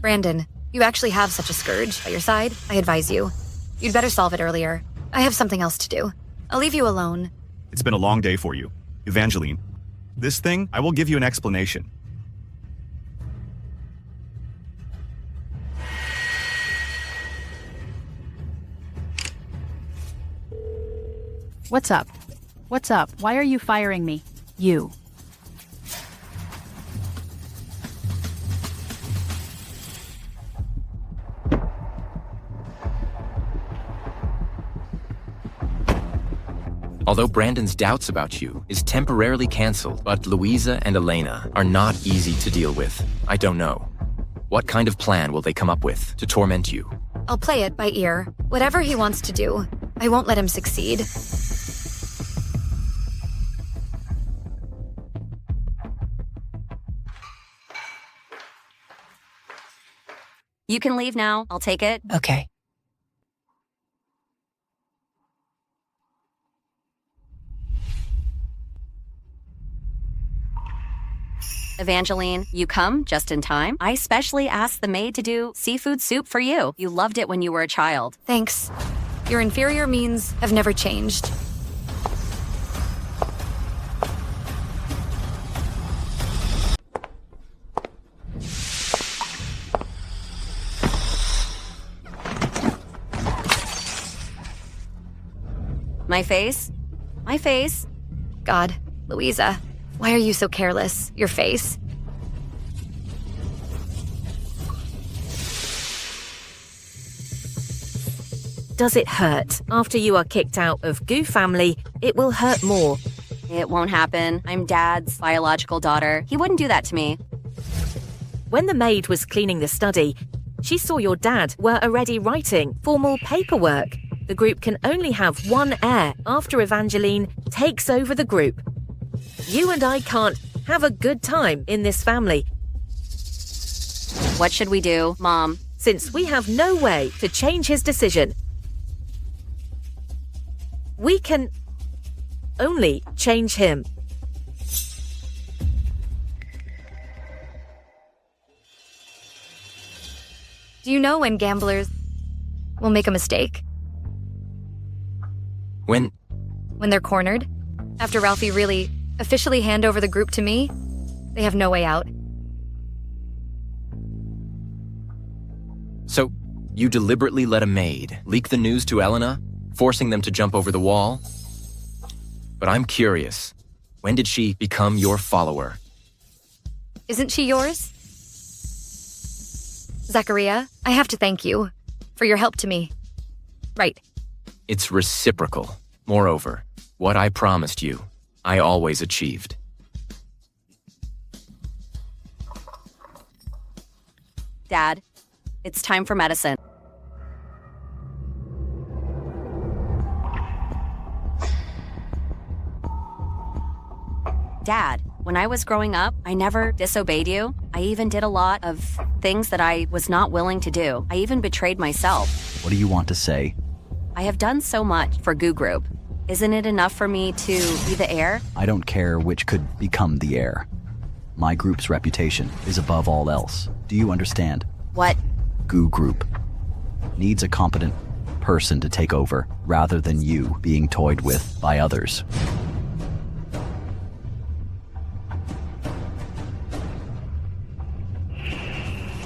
Brandon, you actually have such a scourge by your side. I advise you. You'd better solve it earlier. I have something else to do. I'll leave you alone. It's been a long day for you, Evangeline. This thing, I will give you an explanation. What's up? What's up? Why are you firing me? You. Although Brandon's doubts about you is temporarily canceled, but Louisa and Elena are not easy to deal with. I don't know. What kind of plan will they come up with to torment you? I'll play it by ear. Whatever he wants to do, I won't let him succeed. You can leave now. I'll take it. Okay. Evangeline, you come just in time. I specially asked the maid to do seafood soup for you. You loved it when you were a child. Thanks. Your inferior means have never changed. My face? My face? God, Louisa, why are you so careless? Your face. Does it hurt? After you are kicked out of Goo family, it will hurt more. It won't happen. I'm Dad's biological daughter. He wouldn't do that to me. When the maid was cleaning the study, she saw your dad were already writing formal paperwork. The group can only have one heir after Evangeline takes over the group. You and I can't have a good time in this family. What should we do, Mom? Since we have no way to change his decision, we can only change him. Do you know when gamblers will make a mistake? When they're cornered? After Ralphie really officially hand over the group to me, they have no way out. So, you deliberately let a maid leak the news to Elena, forcing them to jump over the wall? But I'm curious, when did she become your follower? Isn't she yours? Zachariah, I have to thank you for your help to me. Right. It's reciprocal. Moreover, what I promised you, I always achieved. Dad, it's time for medicine. Dad, when I was growing up, I never disobeyed you. I even did a lot of things that I was not willing to do. I even betrayed myself. What do you want to say? I have done so much for Goo Group. Isn't it enough for me to be the heir? I don't care which could become the heir. My group's reputation is above all else. Do you understand? What? Goo Group needs a competent person to take over, rather than you being toyed with by others.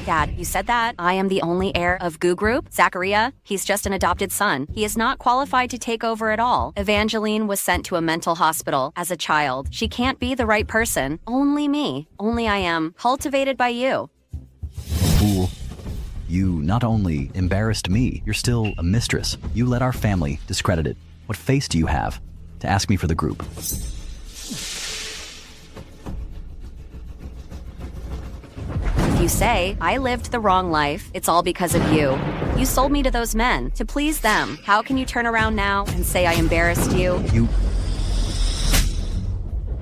Dad, you said that I am the only heir of Goo Group? Zachariah, he's just an adopted son. He is not qualified to take over at all. Evangeline was sent to a mental hospital as a child. She can't be the right person. Only me. Only I am cultivated by you. Fool. You not only embarrassed me, you're still a mistress. You let our family discredit it. What face do you have to ask me for the group? If you say I lived the wrong life, it's all because of you. You sold me to those men to please them. How can you turn around now and say I embarrassed you? You...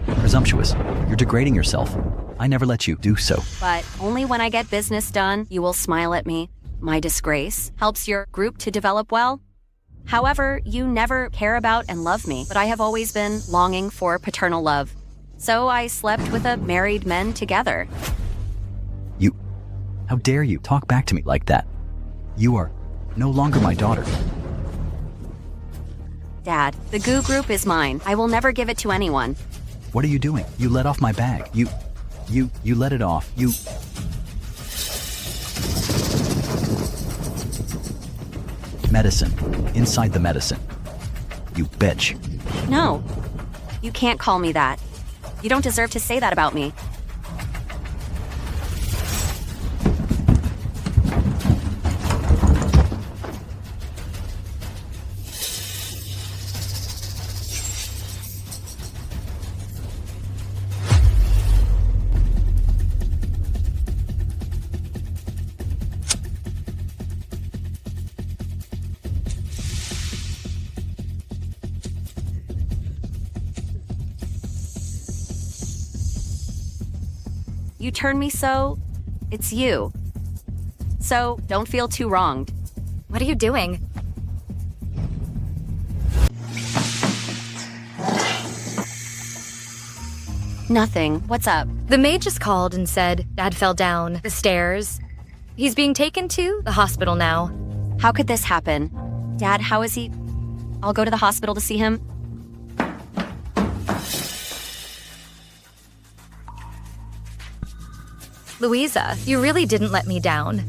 Presumptuous. You're degrading yourself. I never let you do so. But only when I get business done, you will smile at me. My disgrace helps your group to develop well. However, you never care about and love me, but I have always been longing for paternal love. So I slept with a married men together. You... How dare you talk back to me like that? You are no longer my daughter. Dad, the Goo Group is mine. I will never give it to anyone. What are you doing? You let off my bag. You let it off. You... Medicine. Inside the medicine. You bitch. No, you can't call me that. You don't deserve to say that about me. You turn me so, it's you. So don't feel too wronged. What are you doing? Nothing. What's up? The maid just called and said Dad fell down the stairs. He's being taken to the hospital now. How could this happen? Dad, how is he? I'll go to the hospital to see him. Louisa, you really didn't let me down.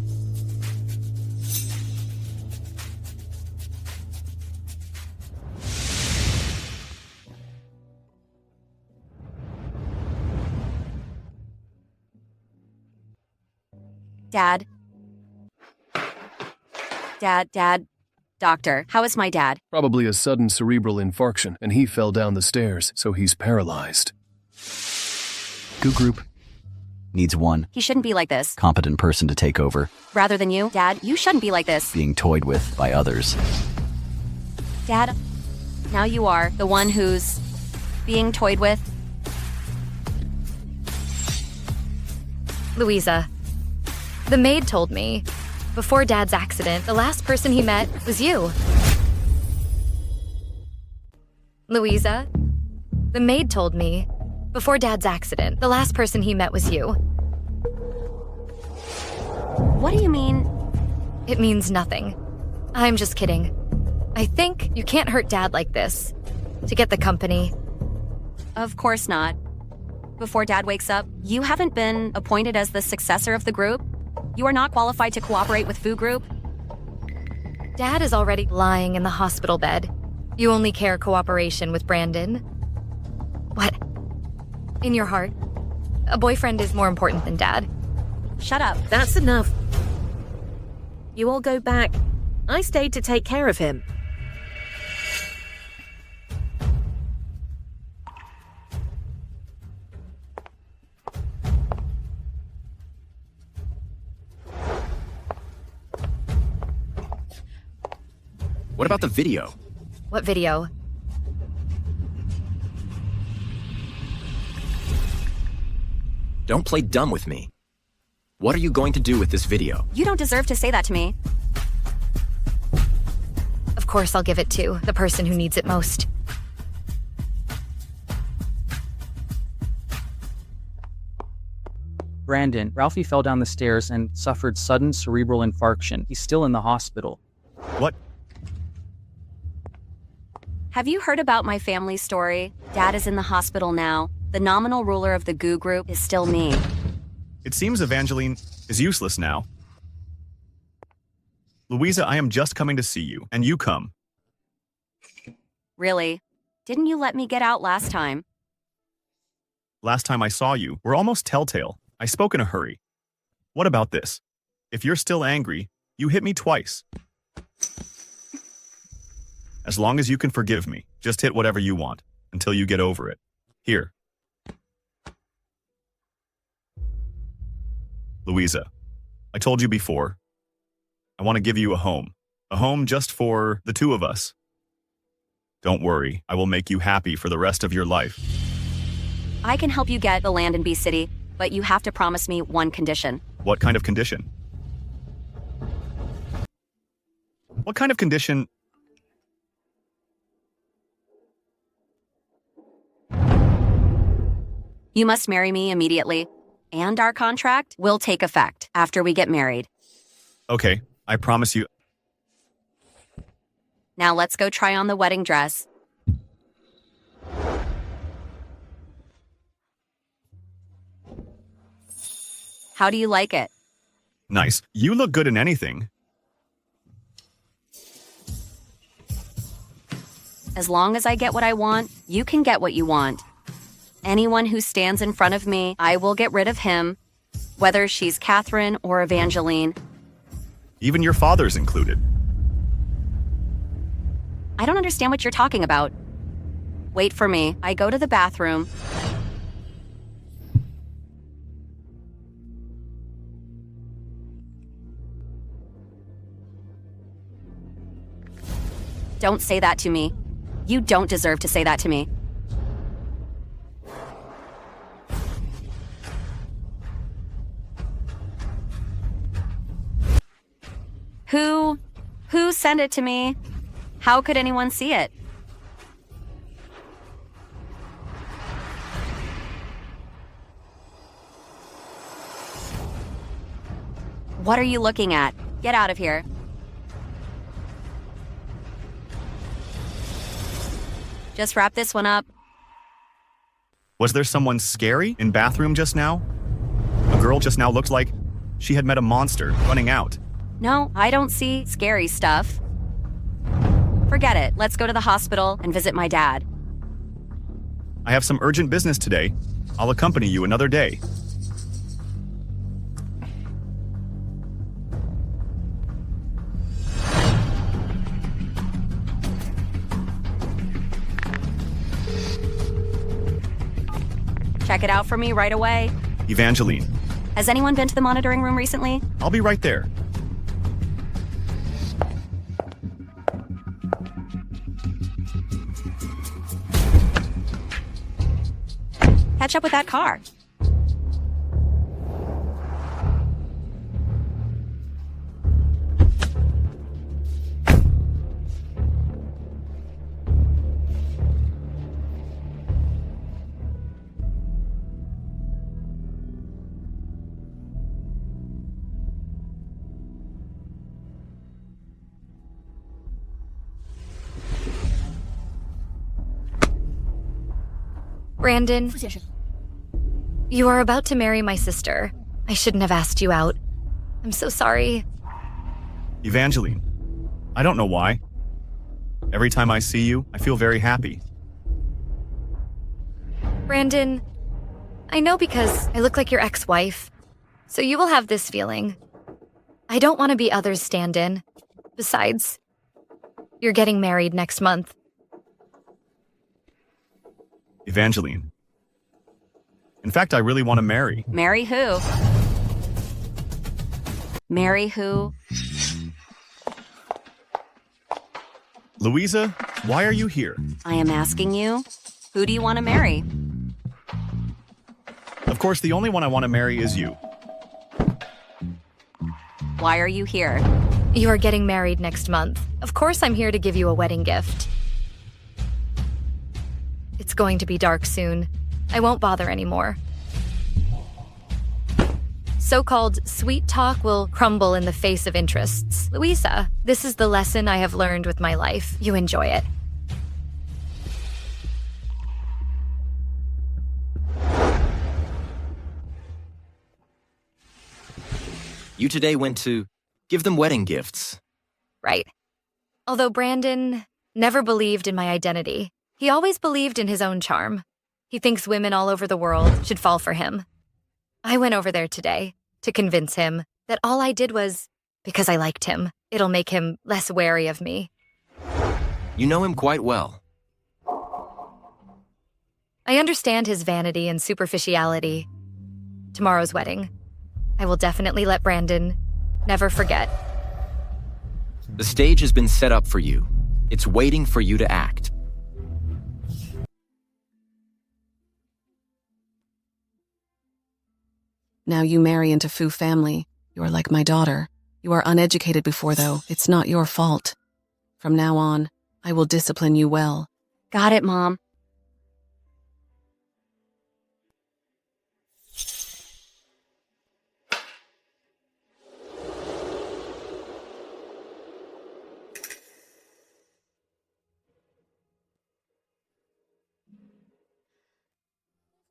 Dad. Doctor, how is my dad? Probably a sudden cerebral infarction, and he fell down the stairs, so he's paralyzed. Goo Group needs one He shouldn't be like this. competent person to take over, Rather than you, Dad, you shouldn't be like this. being toyed with by others. Dad, now you are the one who's being toyed with. Louisa, the maid told me, before Dad's accident, the last person he met was you. Louisa, the maid told me, before Dad's accident, the last person he met was you. What do you mean? It means nothing. I'm just kidding. I think you can't hurt Dad like this. To get the company. Of course not. Before Dad wakes up, you haven't been appointed as the successor of the group. You are not qualified to cooperate with Foo Group. Dad is already lying in the hospital bed. You only care cooperation with Brandon. What? In your heart, a boyfriend is more important than Dad. Shut up. That's enough. You all go back. I stayed to take care of him. What about the video? What video? Don't play dumb with me. What are you going to do with this video? You don't deserve to say that to me. Of course I'll give it to the person who needs it most. Brandon, Ralphie fell down the stairs and suffered sudden cerebral infarction. He's still in the hospital. What? Have you heard about my family story? Dad is in the hospital now. The nominal ruler of the Goo Group is still me. It seems Evangeline is useless now. Louisa, I am just coming to see you, and you come. Really? Didn't you let me get out last time? Last time I saw you, we're almost telltale. I spoke in a hurry. What about this? If you're still angry, you hit me twice. As long as you can forgive me, just hit whatever you want, until you get over it. Here. Louisa, I told you before, I want to give you a home just for the two of us. Don't worry, I will make you happy for the rest of your life. I can help you get the land in B City, but you have to promise me one condition. What kind of condition? What kind of condition? You must marry me immediately, and our contract will take effect after we get married. Okay, I promise you. Now let's go try on the wedding dress. How do you like it? Nice. You look good in anything. As long as I get what I want, you can get what you want. Anyone who stands in front of me, I will get rid of him, whether she's Catherine or Evangeline. Even your father's included. I don't understand what you're talking about. Wait for me. I go to the bathroom. Don't say that to me. You don't deserve to say that to me. Who sent it to me? How could anyone see it? What are you looking at? Get out of here. Just wrap this one up. Was there someone scary in bathroom just now? A girl just now looked like she had met a monster running out. No, I don't see scary stuff. Forget it. Let's go to the hospital and visit my dad. I have some urgent business today. I'll accompany you another day. Check it out for me right away. Evangeline. Has anyone been to the monitoring room recently? I'll be right there. Catch up with that car. Brandon, you are about to marry my sister. I shouldn't have asked you out. I'm so sorry. Evangeline, I don't know why. Every time I see you, I feel very happy. Brandon, I know because I look like your ex-wife, so you will have this feeling. I don't want to be others' stand-in. Besides, you're getting married next month. Evangeline. In fact, I really want to marry. Marry who? Marry who? Louisa, why are you here? I am asking you, who do you want to marry? Of course, the only one I want to marry is you. Why are you here? You are getting married next month. Of course I'm here to give you a wedding gift. It's going to be dark soon. I won't bother anymore. So-called sweet talk will crumble in the face of interests. Louisa, this is the lesson I have learned with my life. You enjoy it. You today went to give them wedding gifts. Right. Although Brandon never believed in my identity, he always believed in his own charm. He thinks women all over the world should fall for him. I went over there today to convince him that all I did was because I liked him. It'll make him less wary of me. You know him quite well. I understand his vanity and superficiality. Tomorrow's wedding, I will definitely let Brandon never forget. The stage has been set up for you. It's waiting for you to act. Now you marry into Fu family. You are like my daughter. You are uneducated before, though. It's not your fault. From now on, I will discipline you well. Got it, Mom.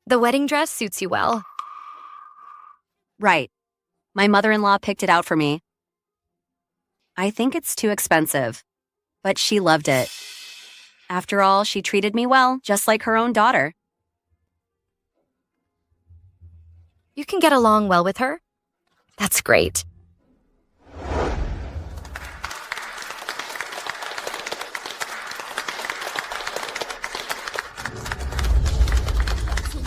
The wedding dress suits you well. Right. My mother-in-law picked it out for me. I think it's too expensive, but she loved it. After all, she treated me well, just like her own daughter. You can get along well with her? That's great.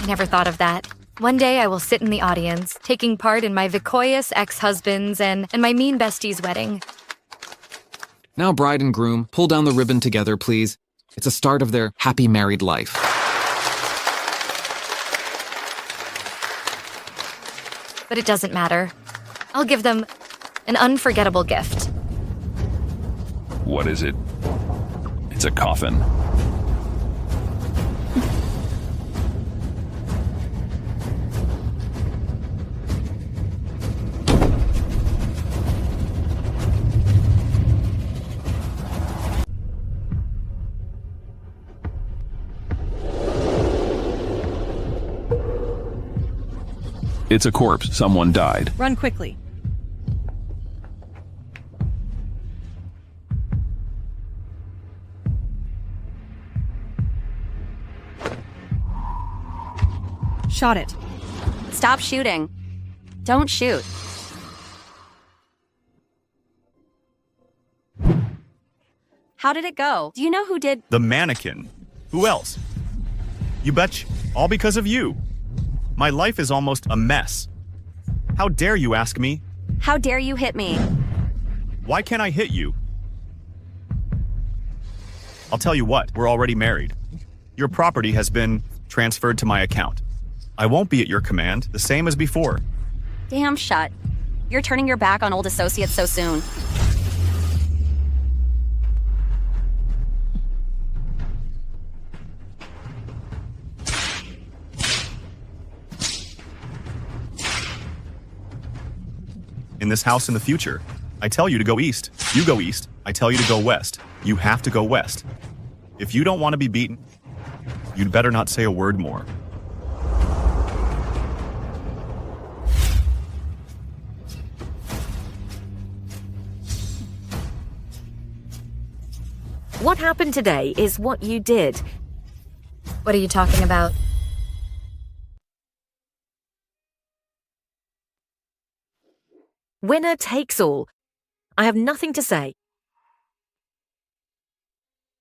I never thought of that. One day I will sit in the audience, taking part in my victorious ex-husband's and my mean bestie's wedding. Now, bride and groom, pull down the ribbon together, please. It's a start of their happy married life. But it doesn't matter. I'll give them an unforgettable gift. What is it? It's a coffin. It's a corpse. Someone died. Run quickly. Shot it. Stop shooting. Don't shoot. How did it go? Do you know who did? The mannequin. Who else? You betcha. All because of you. My life is almost a mess. How dare you ask me? How dare you hit me? Why can't I hit you? I'll tell you what, we're already married. Your property has been transferred to my account. I won't be at your command, the same as before. Damn shut. You're turning your back on old associates so soon. In this house in the future, I tell you to go east. You go east. I tell you to go west. You have to go west. If you don't want to be beaten, you'd better not say a word more. What happened today is what you did. What are you talking about? Winner takes all. I have nothing to say.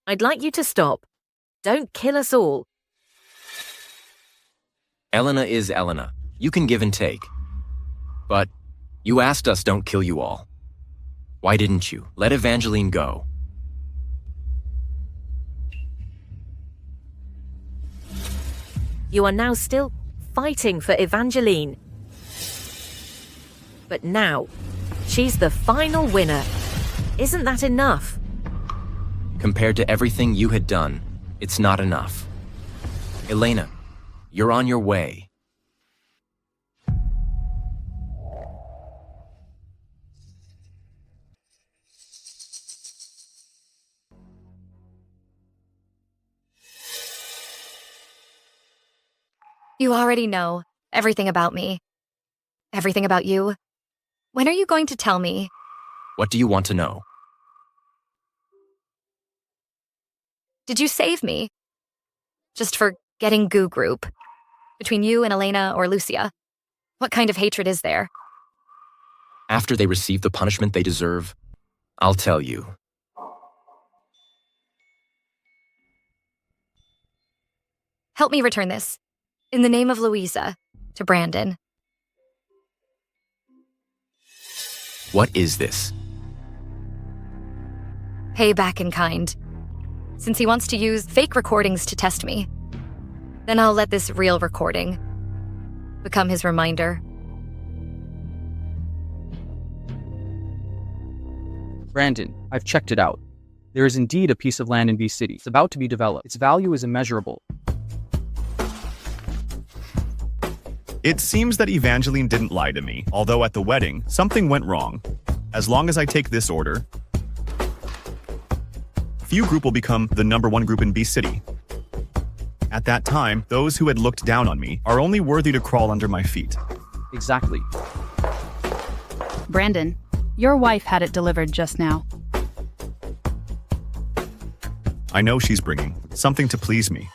I'd like you to stop. Don't kill us all. Elena is Elena. You can give and take. But you asked us don't kill you all. Why didn't you? Let Evangeline go. You are now still fighting for Evangeline. But now, she's the final winner. Isn't that enough? Compared to everything you had done, it's not enough. Elena, you're on your way. You already know everything about me. Everything about you. When are you going to tell me? What do you want to know? Did you save me? Just for getting Goo Group? Between you and Elena or Lucia? What kind of hatred is there? After they receive the punishment they deserve, I'll tell you. Help me return this. In the name of Louisa, to Brandon. What is this? Payback in kind. Since he wants to use fake recordings to test me, then I'll let this real recording become his reminder. Brandon, I've checked it out. There is indeed a piece of land in B City. It's about to be developed. Its value is immeasurable. It seems that Evangeline didn't lie to me, although at the wedding, something went wrong. As long as I take this order, Few Group will become the #1 group in B City. At that time, those who had looked down on me are only worthy to crawl under my feet. Exactly. Brandon, your wife had it delivered just now. I know she's bringing something to please me.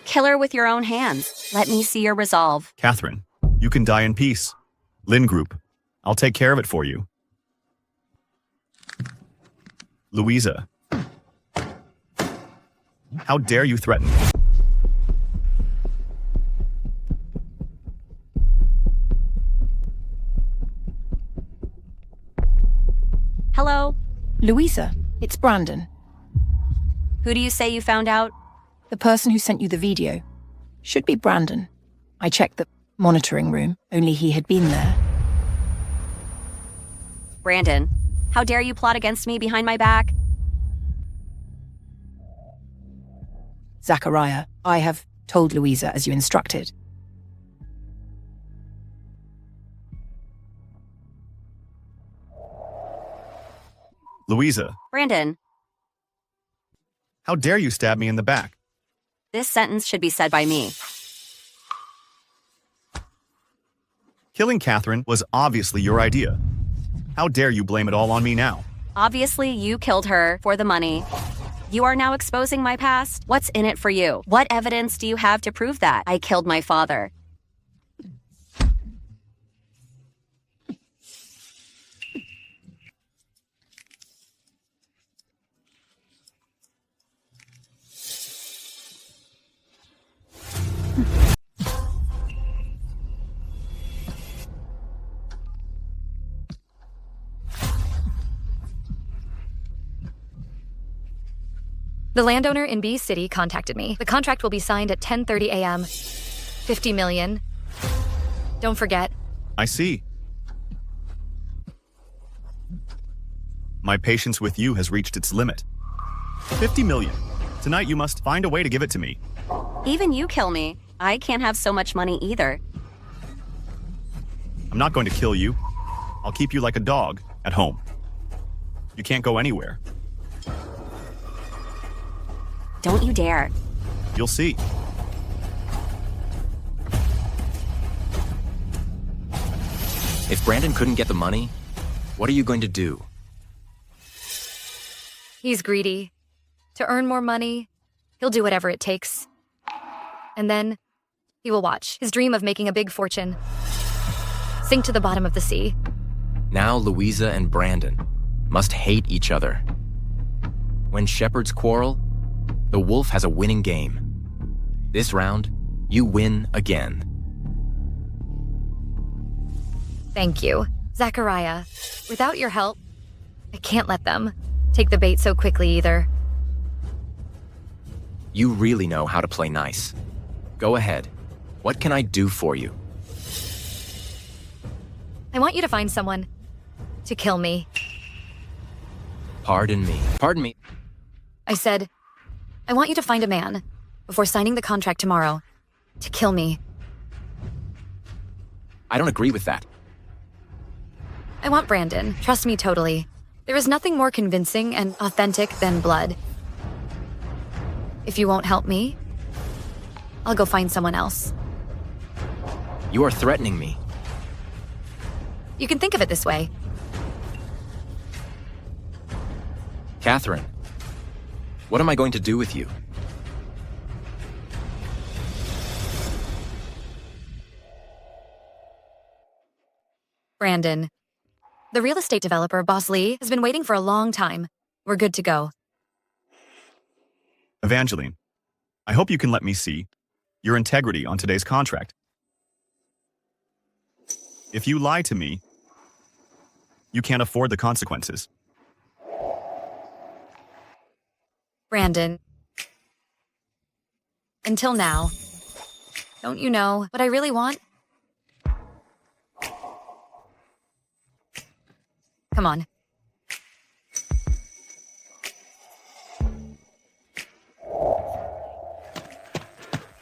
Kill her with your own hands. Let me see your resolve. Catherine, you can die in peace. Lynn Group, I'll take care of it for you. Louisa, how dare you threaten me? Hello? Louisa, it's Brandon. Who do you say you found out? The person who sent you the video. Should be Brandon. I checked the monitoring room, only he had been there. Brandon, how dare you plot against me behind my back? Zachariah, I have told Louisa as you instructed. Louisa, Brandon, how dare you stab me in the back? this sentence should be said by me. Killing Catherine was obviously your idea. How dare you blame it all on me now? Obviously, you killed her for the money. You are now exposing my past. What's in it for you? What evidence do you have to prove that I killed my father? The landowner in B City contacted me. The contract will be signed at 10:30 a.m. 50 million. Don't forget. I see. My patience with you has reached its limit. 50 million. Tonight you must find a way to give it to me. Even you kill me. I can't have so much money either. I'm not going to kill you. I'll keep you like a dog at home. You can't go anywhere. Don't you dare. You'll see. If Brandon couldn't get the money, what are you going to do? He's greedy. To earn more money, he'll do whatever it takes. And then he will watch his dream of making a big fortune sink to the bottom of the sea. Now Louisa and Brandon must hate each other. When shepherds quarrel, the wolf has a winning game. This round, you win again. Thank you. Zachariah, without your help, I can't let them take the bait so quickly either. You really know how to play nice. Go ahead. What can I do for you? I want you to find someone to kill me. Pardon me. Pardon me. I said, I want you to find a man, before signing the contract tomorrow, to kill me. I don't agree with that. I want Brandon. Trust me totally. There is nothing more convincing and authentic than blood. If you won't help me, I'll go find someone else. You are threatening me. You can think of it this way. Catherine, what am I going to do with you? Brandon. The real estate developer, Boss Lee, has been waiting for a long time. We're good to go. Evangeline, I hope you can let me see your integrity on today's contract. If you lie to me, you can't afford the consequences. Brandon. Until now. Don't you know what I really want? Come on.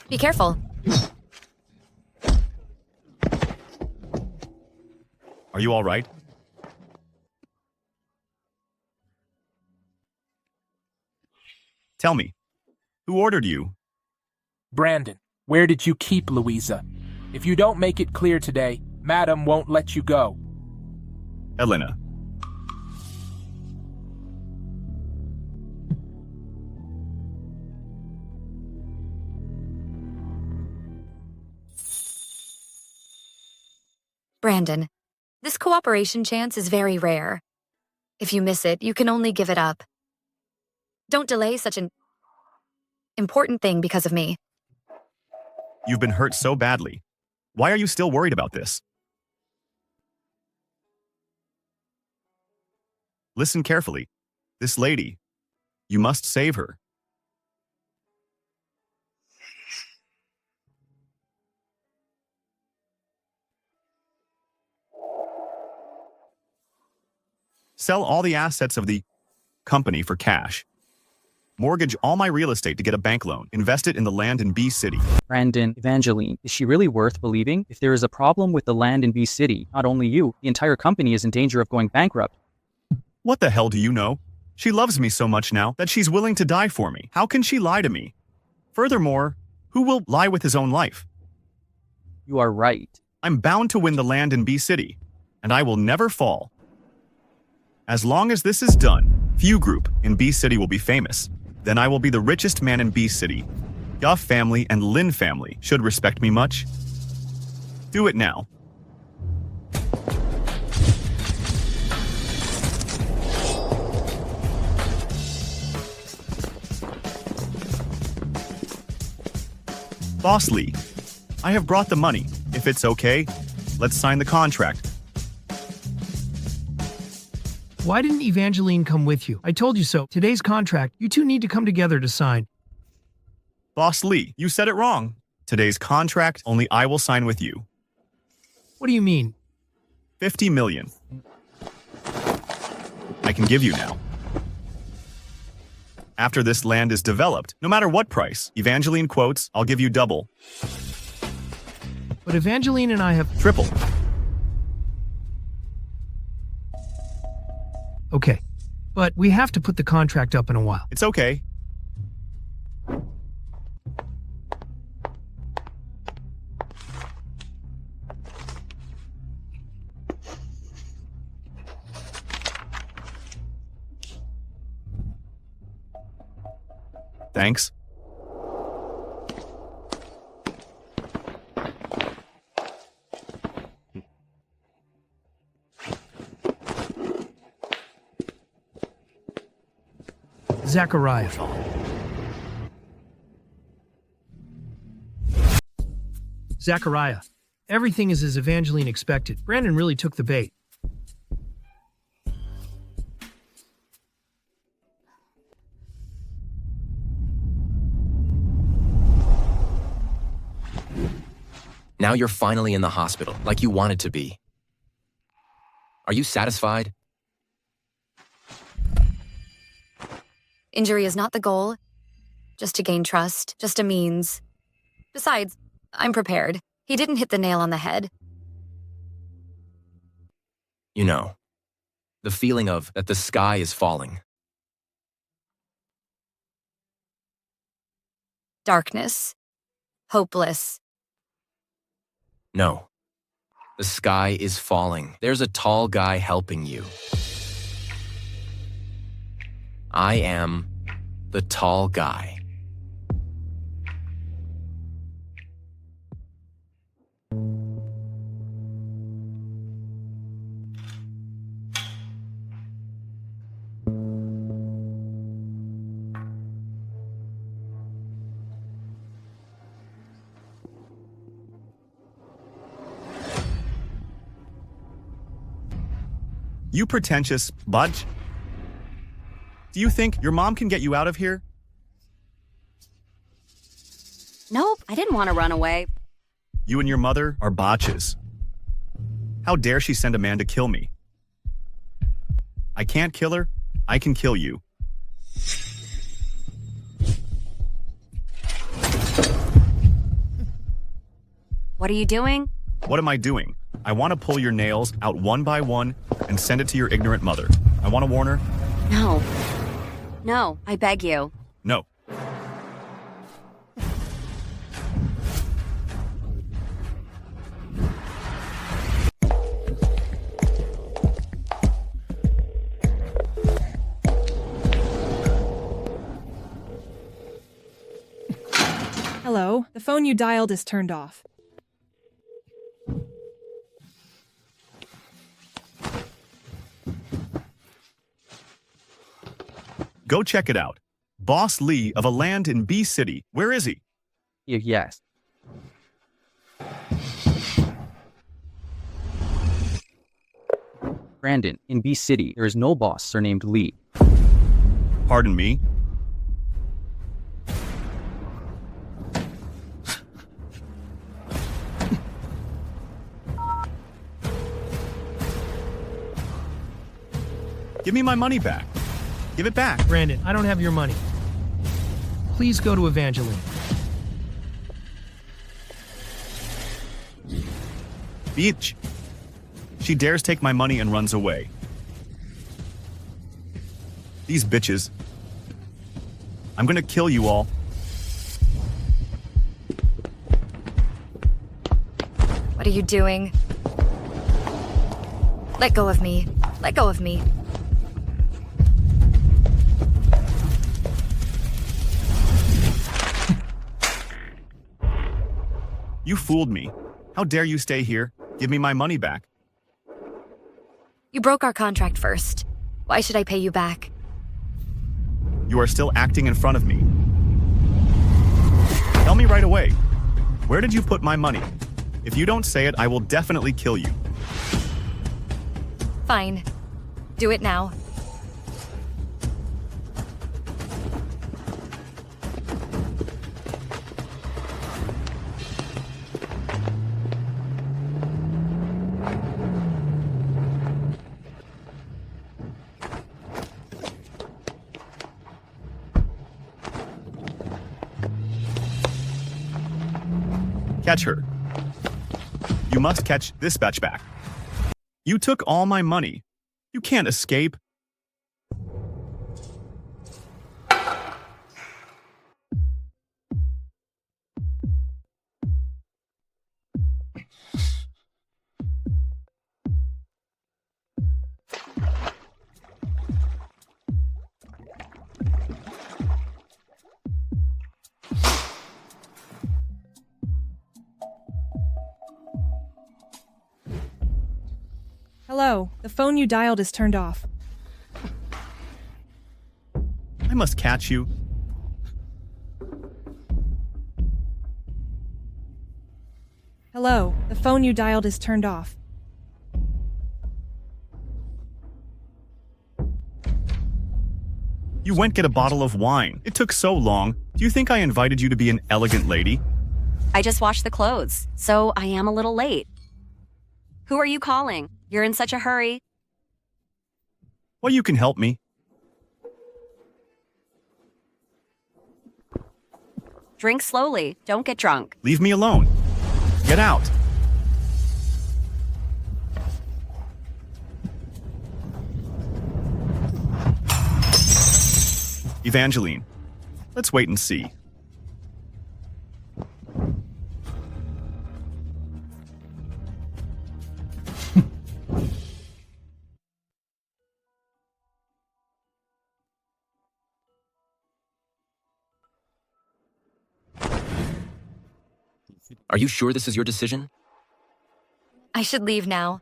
Be careful. Are you all right? Tell me, who ordered you? Brandon, where did you keep Louisa? If you don't make it clear today, Madam won't let you go. Elena. Brandon, this cooperation chance is very rare. If you miss it, you can only give it up. Don't delay such an important thing because of me. You've been hurt so badly. Why are you still worried about this? Listen carefully. This lady, you must save her. Sell all the assets of the company for cash. Mortgage all my real estate to get a bank loan. Invest it in the land in B City. Brandon, Evangeline, is she really worth believing? If there is a problem with the land in B City, not only you, the entire company is in danger of going bankrupt. What the hell do you know? She loves me so much now that she's willing to die for me. How can she lie to me? Furthermore, who will lie with his own life? You are right. I'm bound to win the land in B City, and I will never fall. As long as this is done, Few Group in B City will be famous. Then I will be the richest man in B City. Goff family and Lin family should respect me much. Do it now. Boss Lee, I have brought the money. If it's okay, let's sign the contract. Why didn't Evangeline come with you? I told you so. Today's contract, you two need to come together to sign. Boss Lee, you said it wrong. Today's contract, only I will sign with you. What do you mean? 50 million. I can give you now. After this land is developed, no matter what price, Evangeline quotes, I'll give you double. But Evangeline and I have... Triple. Okay. But we have to put the contract up in a while. It's okay. Thanks. Zachariah. Zachariah. Everything is as Evangeline expected. Brandon really took the bait. Now you're finally in the hospital, like you wanted to be. Are you satisfied? Injury is not the goal. Just to gain trust, just a means. Besides, I'm prepared. He didn't hit the nail on the head. You know, the feeling of that the sky is falling. Darkness. Hopeless. No. The sky is falling. There's a tall guy helping you. I am the tall guy. You pretentious budge. Do you think your mom can get you out of here? Nope, I didn't want to run away. You and your mother are botches. How dare she send a man to kill me? I can't kill her. I can kill you. What are you doing? What am I doing? I want to pull your nails out one by one and send it to your ignorant mother. I want to warn her. No. No, I beg you. No. Hello, the phone you dialed is turned off. Go check it out. Boss Lee of a land in B City. Where is he? Yes. Brandon, in B City, there is no boss surnamed Lee. Pardon me? Give me my money back. Give it back. Brandon, I don't have your money. Please go to Evangeline. Bitch. She dares take my money and runs away. These bitches. I'm gonna kill you all. What are you doing? Let go of me. Let go of me. You fooled me. How dare you stay here? Give me my money back. You broke our contract first. Why should I pay you back? You are still acting in front of me. Tell me right away. Where did you put my money? If you don't say it, I will definitely kill you. Fine. Do it now. Catch her. You must catch this bitch back. You took all my money. You can't escape. Hello, the phone you dialed is turned off. I must catch you. Hello, the phone you dialed is turned off. You went get a bottle of wine. It took so long. Do you think I invited you to be an elegant lady? I just washed the clothes, so I am a little late. Who are you calling? You're in such a hurry. Well, you can help me. Drink slowly. Don't get drunk. Leave me alone. Get out. Evangeline, let's wait and see. Are you sure this is your decision? I should leave now.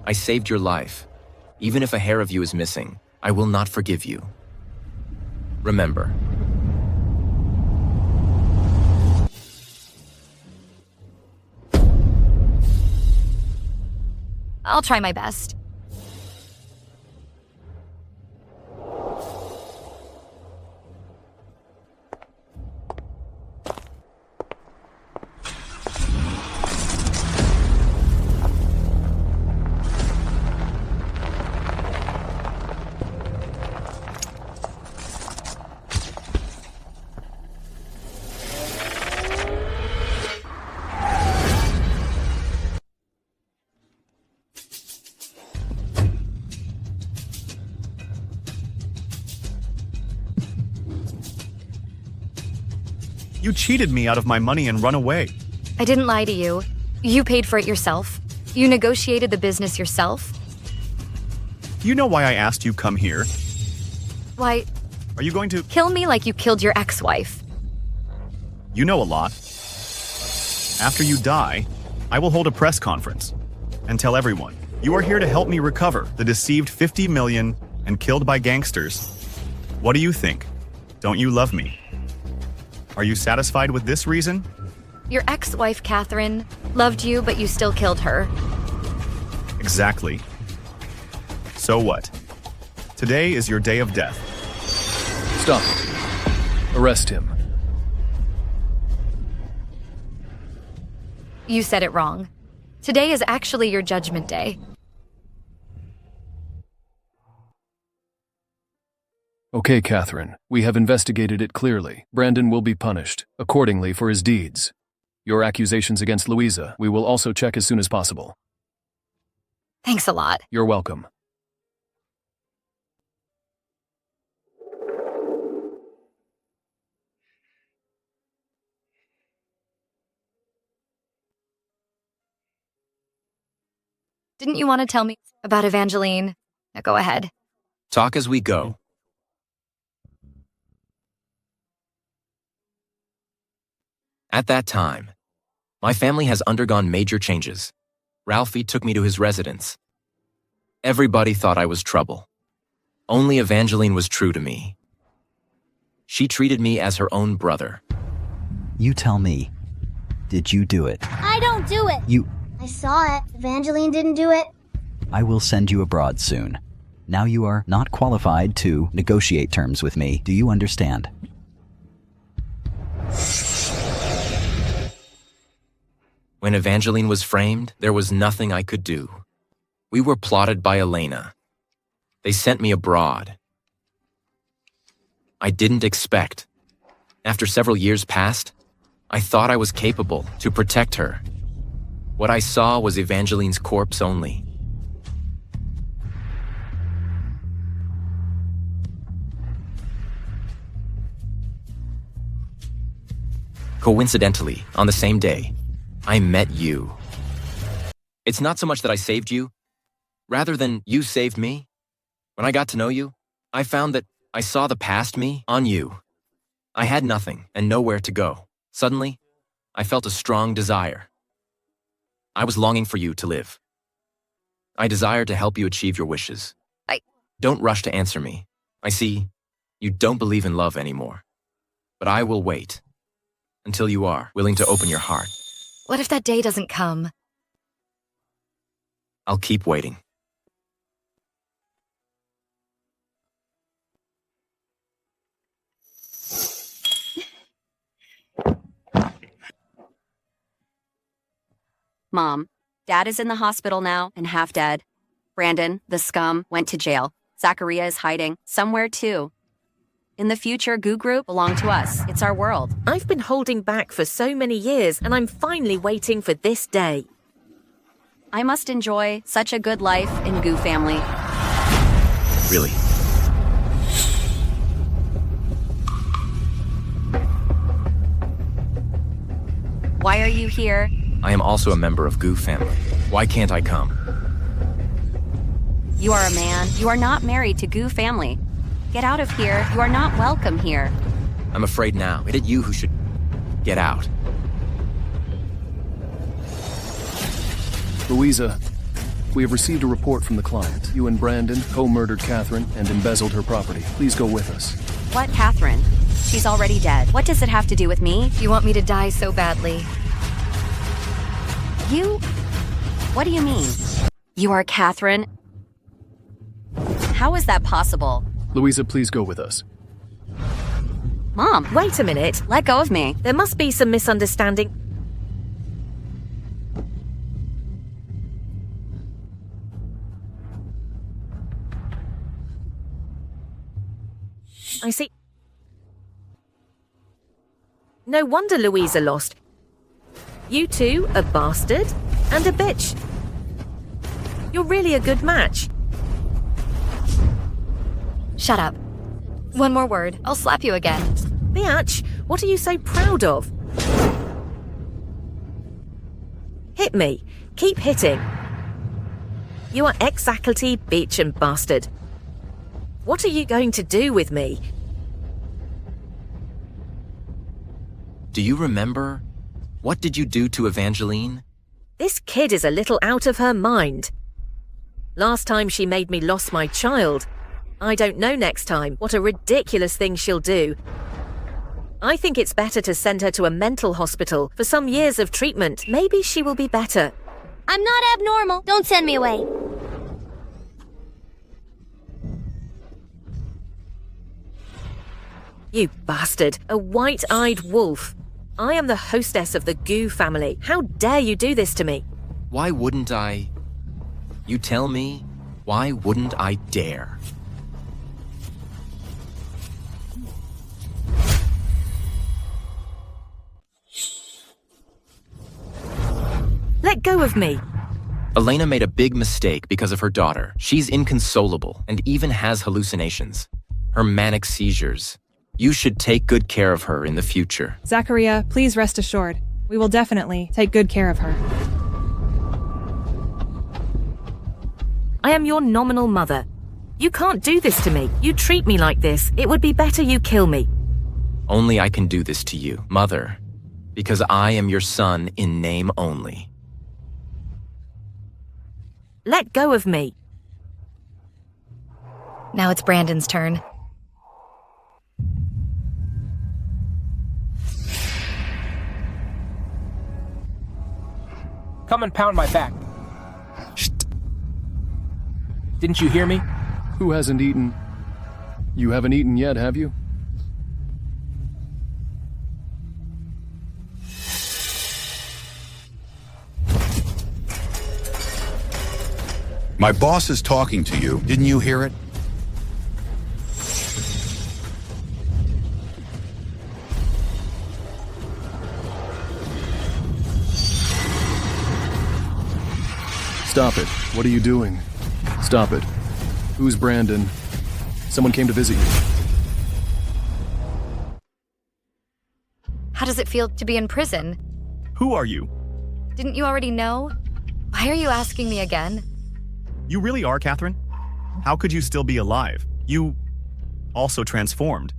I saved your life. Even if a hair of you is missing, I will not forgive you. Remember. I'll try my best. You cheated me out of my money and run away. I didn't lie to you. You paid for it yourself. You negotiated the business yourself. You know why I asked you come here? Why, Are you going to... kill me like you killed your ex-wife? You know a lot. After you die, I will hold a press conference and tell everyone you are here to help me recover the deceived 50 million and killed by gangsters. What do you think? Don't you love me? Are you satisfied with this reason? Your ex-wife, Catherine, loved you, but you still killed her. Exactly. So what? Today is your day of death. Stop. Arrest him. You said it wrong. Today is actually your judgment day. Okay, Catherine. We have investigated it clearly. Brandon will be punished accordingly for his deeds. Your accusations against Louisa, we will also check as soon as possible. Thanks a lot. You're welcome. Didn't you want to tell me about Evangeline? Now go ahead. Talk as we go. At that time, my family has undergone major changes. Ralphie took me to his residence. Everybody thought I was trouble. Only Evangeline was true to me. She treated me as her own brother. You tell me. Did you do it? I don't do it. I saw it. Evangeline didn't do it. I will send you abroad soon. Now you are not qualified to negotiate terms with me. Do you understand? When Evangeline was framed, there was nothing I could do. We were plotted by Elena. They sent me abroad. I didn't expect. After several years passed, I thought I was capable to protect her. What I saw was Evangeline's corpse only. Coincidentally, on the same day, I met you. It's not so much that I saved you, rather than you saved me. When I got to know you, I found that I saw the past me on you. I had nothing and nowhere to go. Suddenly, I felt a strong desire. I was longing for you to live. I desired to help you achieve your wishes. Don't rush to answer me. I see you don't believe in love anymore. But I will wait until you are willing to open your heart. What if that day doesn't come? I'll keep waiting. Mom, Dad is in the hospital now and half dead. Brandon, the scum, went to jail. Zacharia is hiding somewhere too. In the future, Goo Group belong to us. It's our world. I've been holding back for so many years, and I'm finally waiting for this day. I must enjoy such a good life in Goo family. Really? Why are you here? I am also a member of Goo family. Why can't I come? You are a man. You are not married to Goo family. Get out of here. You are not welcome here. I'm afraid now. Is it you who should... Get out. Louisa, we have received a report from the client. You and Brandon co-murdered Catherine and embezzled her property. Please go with us. What, Catherine? She's already dead. What does it have to do with me? You want me to die so badly. You? What do you mean? You are Catherine? How is that possible? Louisa, please go with us. Mom, Wait a minute. let go of me. There must be some misunderstanding. I see. No wonder Louisa lost. You two, a bastard and a bitch. You're really a good match. Shut up. One more word, I'll slap you again. Biatch, what are you so proud of? Hit me. Keep hitting. You are exactly bitch and bastard. What are you going to do with me? Do you remember? What did you do to Evangeline? This kid is a little out of her mind. Last time she made me lost my child. I don't know next time what a ridiculous thing she'll do. I think it's better to send her to a mental hospital for some years of treatment. Maybe she will be better. I'm not abnormal. Don't send me away. You bastard. A white-eyed wolf. I am the hostess of the Goo family. How dare you do this to me? Why wouldn't I? You tell me, why wouldn't I dare? Let go of me. Elena made a big mistake because of her daughter. She's inconsolable and even has hallucinations. Her manic seizures. You should take good care of her in the future. Zachariah, please rest assured. We will definitely take good care of her. I am your nominal mother. You can't do this to me. You treat me like this. It would be better you kill me. Only I can do this to you, Mother, because I am your son in name only. Let go of me. Now it's Brandon's turn. Come and pound my back. Shh. Didn't you hear me? Who hasn't eaten? You haven't eaten yet, have you? My boss is talking to you. Didn't you hear it? Stop it. What are you doing? Stop it. Who's Brandon? Someone came to visit you. How does it feel to be in prison? Who are you? Didn't you already know? Why are you asking me again? You really are, Catherine? How could you still be alive? You also transformed.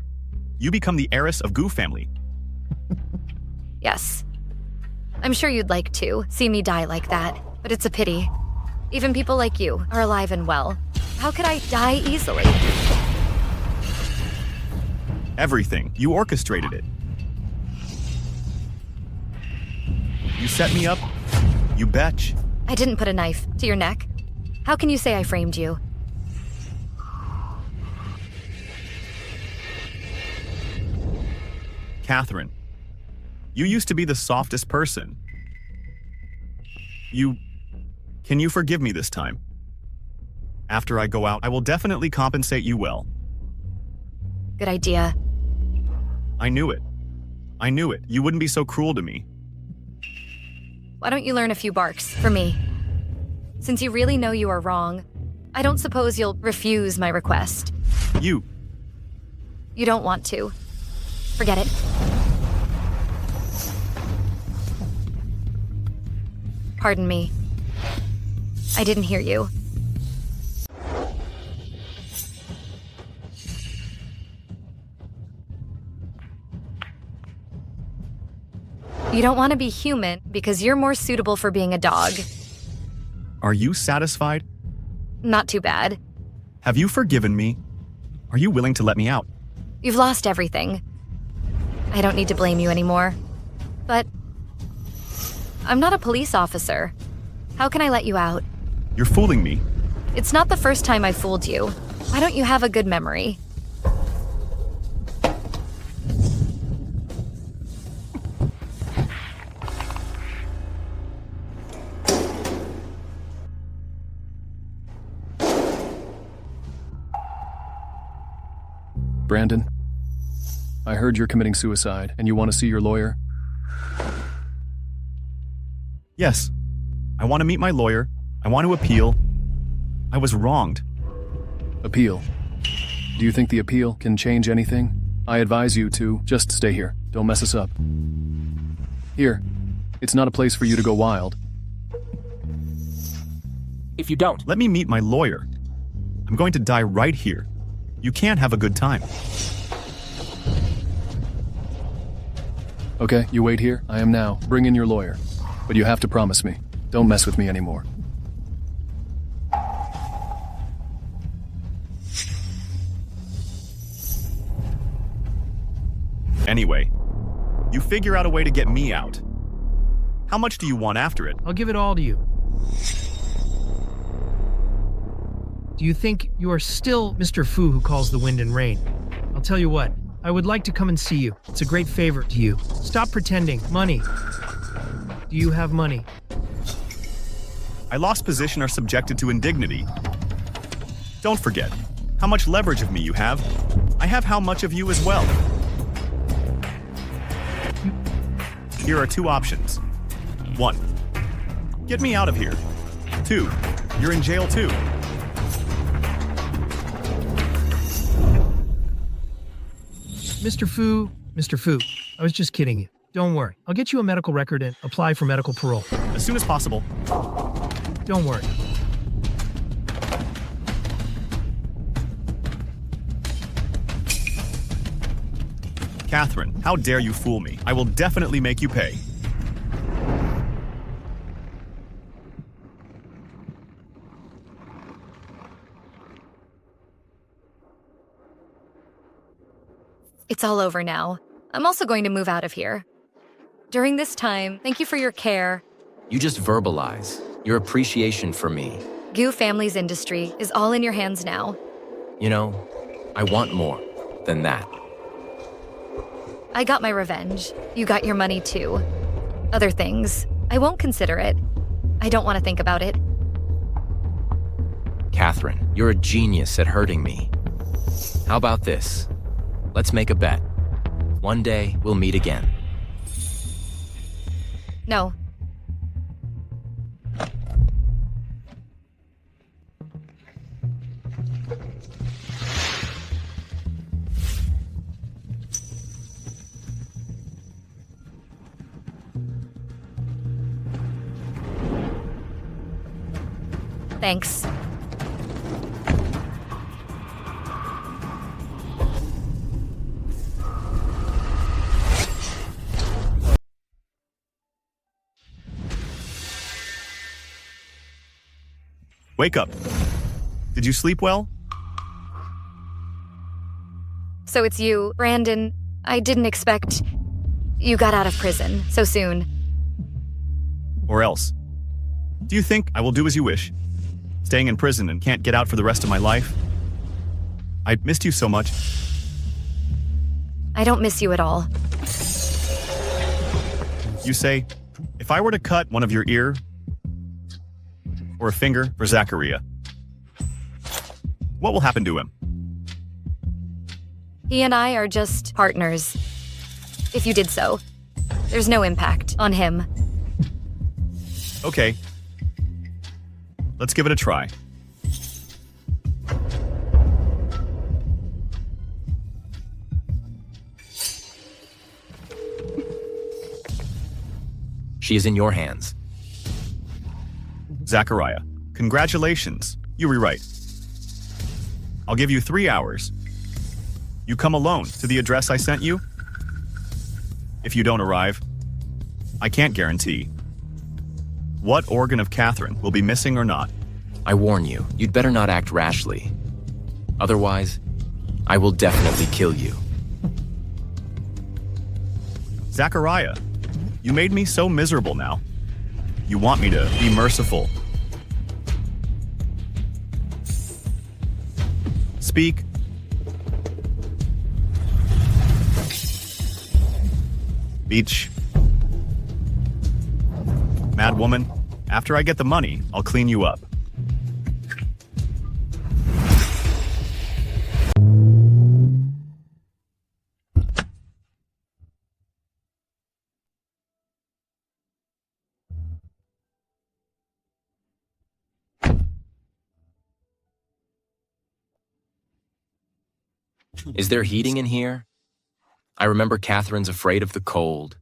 You become the heiress of Goo family. Yes. I'm sure you'd like to see me die like that, but it's a pity. Even people like you are alive and well. How could I die easily? Everything. You orchestrated it. You set me up. You betch. I didn't put a knife to your neck. How can you say I framed you? Catherine, you used to be the softest person. Can you forgive me this time? After I go out, I will definitely compensate you well. Good idea. I knew it. I knew it. You wouldn't be so cruel to me. Why don't you learn a few barks for me? Since you really know you are wrong, I don't suppose you'll refuse my request. You don't want to. Forget it. Pardon me. I didn't hear you. You don't want to be human because you're more suitable for being a dog. Are you satisfied? Not too bad. Have you forgiven me? Are you willing to let me out? You've lost everything. I don't need to blame you anymore. But I'm not a police officer. How can I let you out? You're fooling me. It's not the first time I fooled you. Why don't you have a good memory? Brandon, I heard you're committing suicide and you want to see your lawyer? Yes. I want to meet my lawyer. I want to appeal. I was wronged. Appeal. Do you think the appeal can change anything? I advise you to just stay here. Don't mess us up. Here. It's not a place for you to go wild. If you don't, let me meet my lawyer. I'm going to die right here. You can't have a good time. Okay, you wait here. I am now. Bring in your lawyer. But you have to promise me. Don't mess with me anymore. Anyway, you figure out a way to get me out. How much do you want after it? I'll give it all to you. Do you think you are still Mr. Fu who calls the wind and rain? I'll tell you what, I would like to come and see you. It's a great favor to you. Stop pretending. Money. Do you have money? I lost position are subjected to indignity. Don't forget how much leverage of me you have. I have how much of you as well. Here are two options. 1. Get me out of here. 2. You're in jail too. Mr. Fu, I was just kidding you. Don't worry. I'll get you a medical record and apply for medical parole. As soon as possible. Don't worry. Catherine, how dare you fool me? I will definitely make you pay. It's all over now. I'm also going to move out of here. During this time, thank you for your care. You just verbalize your appreciation for me. Gu Family's industry is all in your hands now. You know, I want more than that. I got my revenge. You got your money too. Other things, I won't consider it. I don't want to think about it. Catherine, you're a genius at hurting me. How about this? Let's make a bet. One day, we'll meet again. No. Thanks. Wake up. Did you sleep well? So it's you, Brandon. I didn't expect you got out of prison so soon. Or else? Do you think I will do as you wish? Staying in prison and can't get out for the rest of my life? I missed you so much. I don't miss you at all. You say, if I were to cut one of your ear or a finger for Zachariah, what will happen to him? He and I are just partners. If you did so, there's no impact on him. Okay. Let's give it a try. She is in your hands. Zachariah, congratulations. You rewrite. I'll give you 3 hours. You come alone to the address I sent you. If you don't arrive, I can't guarantee. What organ of Catherine will be missing or not? I warn you, you'd better not act rashly. Otherwise, I will definitely kill you. Zachariah, you made me so miserable now. You want me to be merciful. Speak. Beach. Mad woman, after I get the money, I'll clean you up. Is there heating in here? I remember Catherine's afraid of the cold.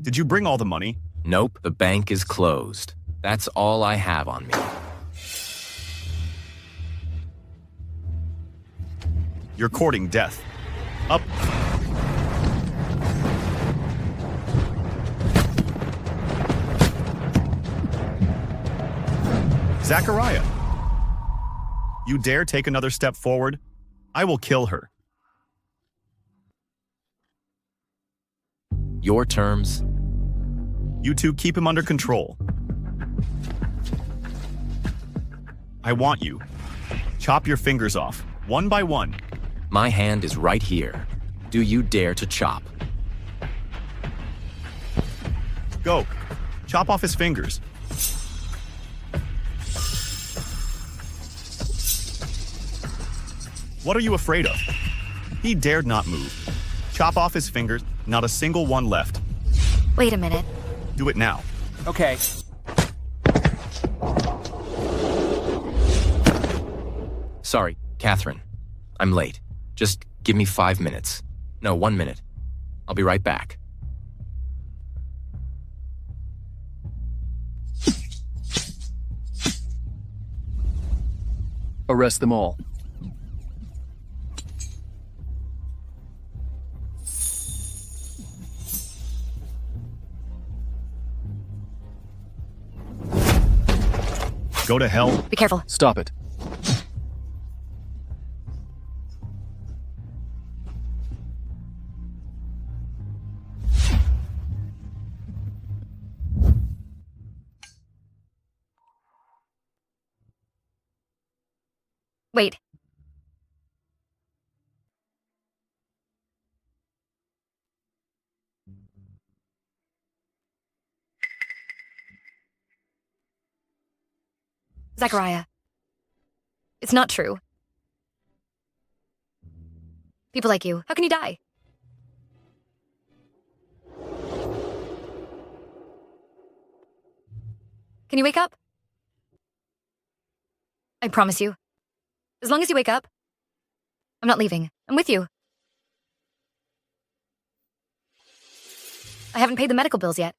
Did you bring all the money? Nope, the bank is closed. That's all I have on me. You're courting death. Up. Zachariah, you dare take another step forward? I will kill her. Your terms? You two keep him under control. I want you. Chop your fingers off, one by one. My hand is right here. Do you dare to chop? Go. Chop off his fingers. What are you afraid of? He dared not move. Chop off his fingers, not a single one left. Wait a minute. Do it now. Okay. Sorry, Catherine. I'm late. Just give me 5 minutes. No, 1 minute. I'll be right back. Arrest them all. Go to hell. Be careful. Stop it. Wait. Zachariah. It's not true. People like you, how can you die? Can you wake up? I promise you. As long as you wake up, I'm not leaving. I'm with you. I haven't paid the medical bills yet.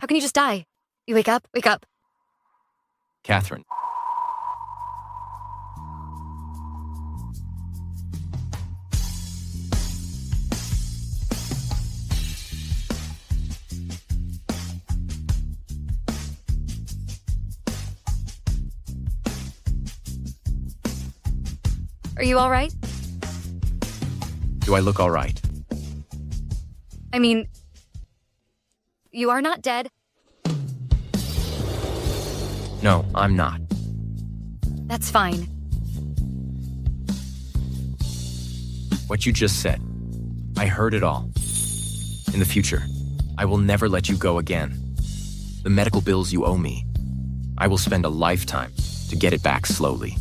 How can you just die? You wake up, wake up. Catherine. Are you all right? Do I look all right? I mean, you are not dead. No, I'm not. That's fine. What you just said, I heard it all. In the future, I will never let you go again. The medical bills you owe me, I will spend a lifetime to get it back slowly.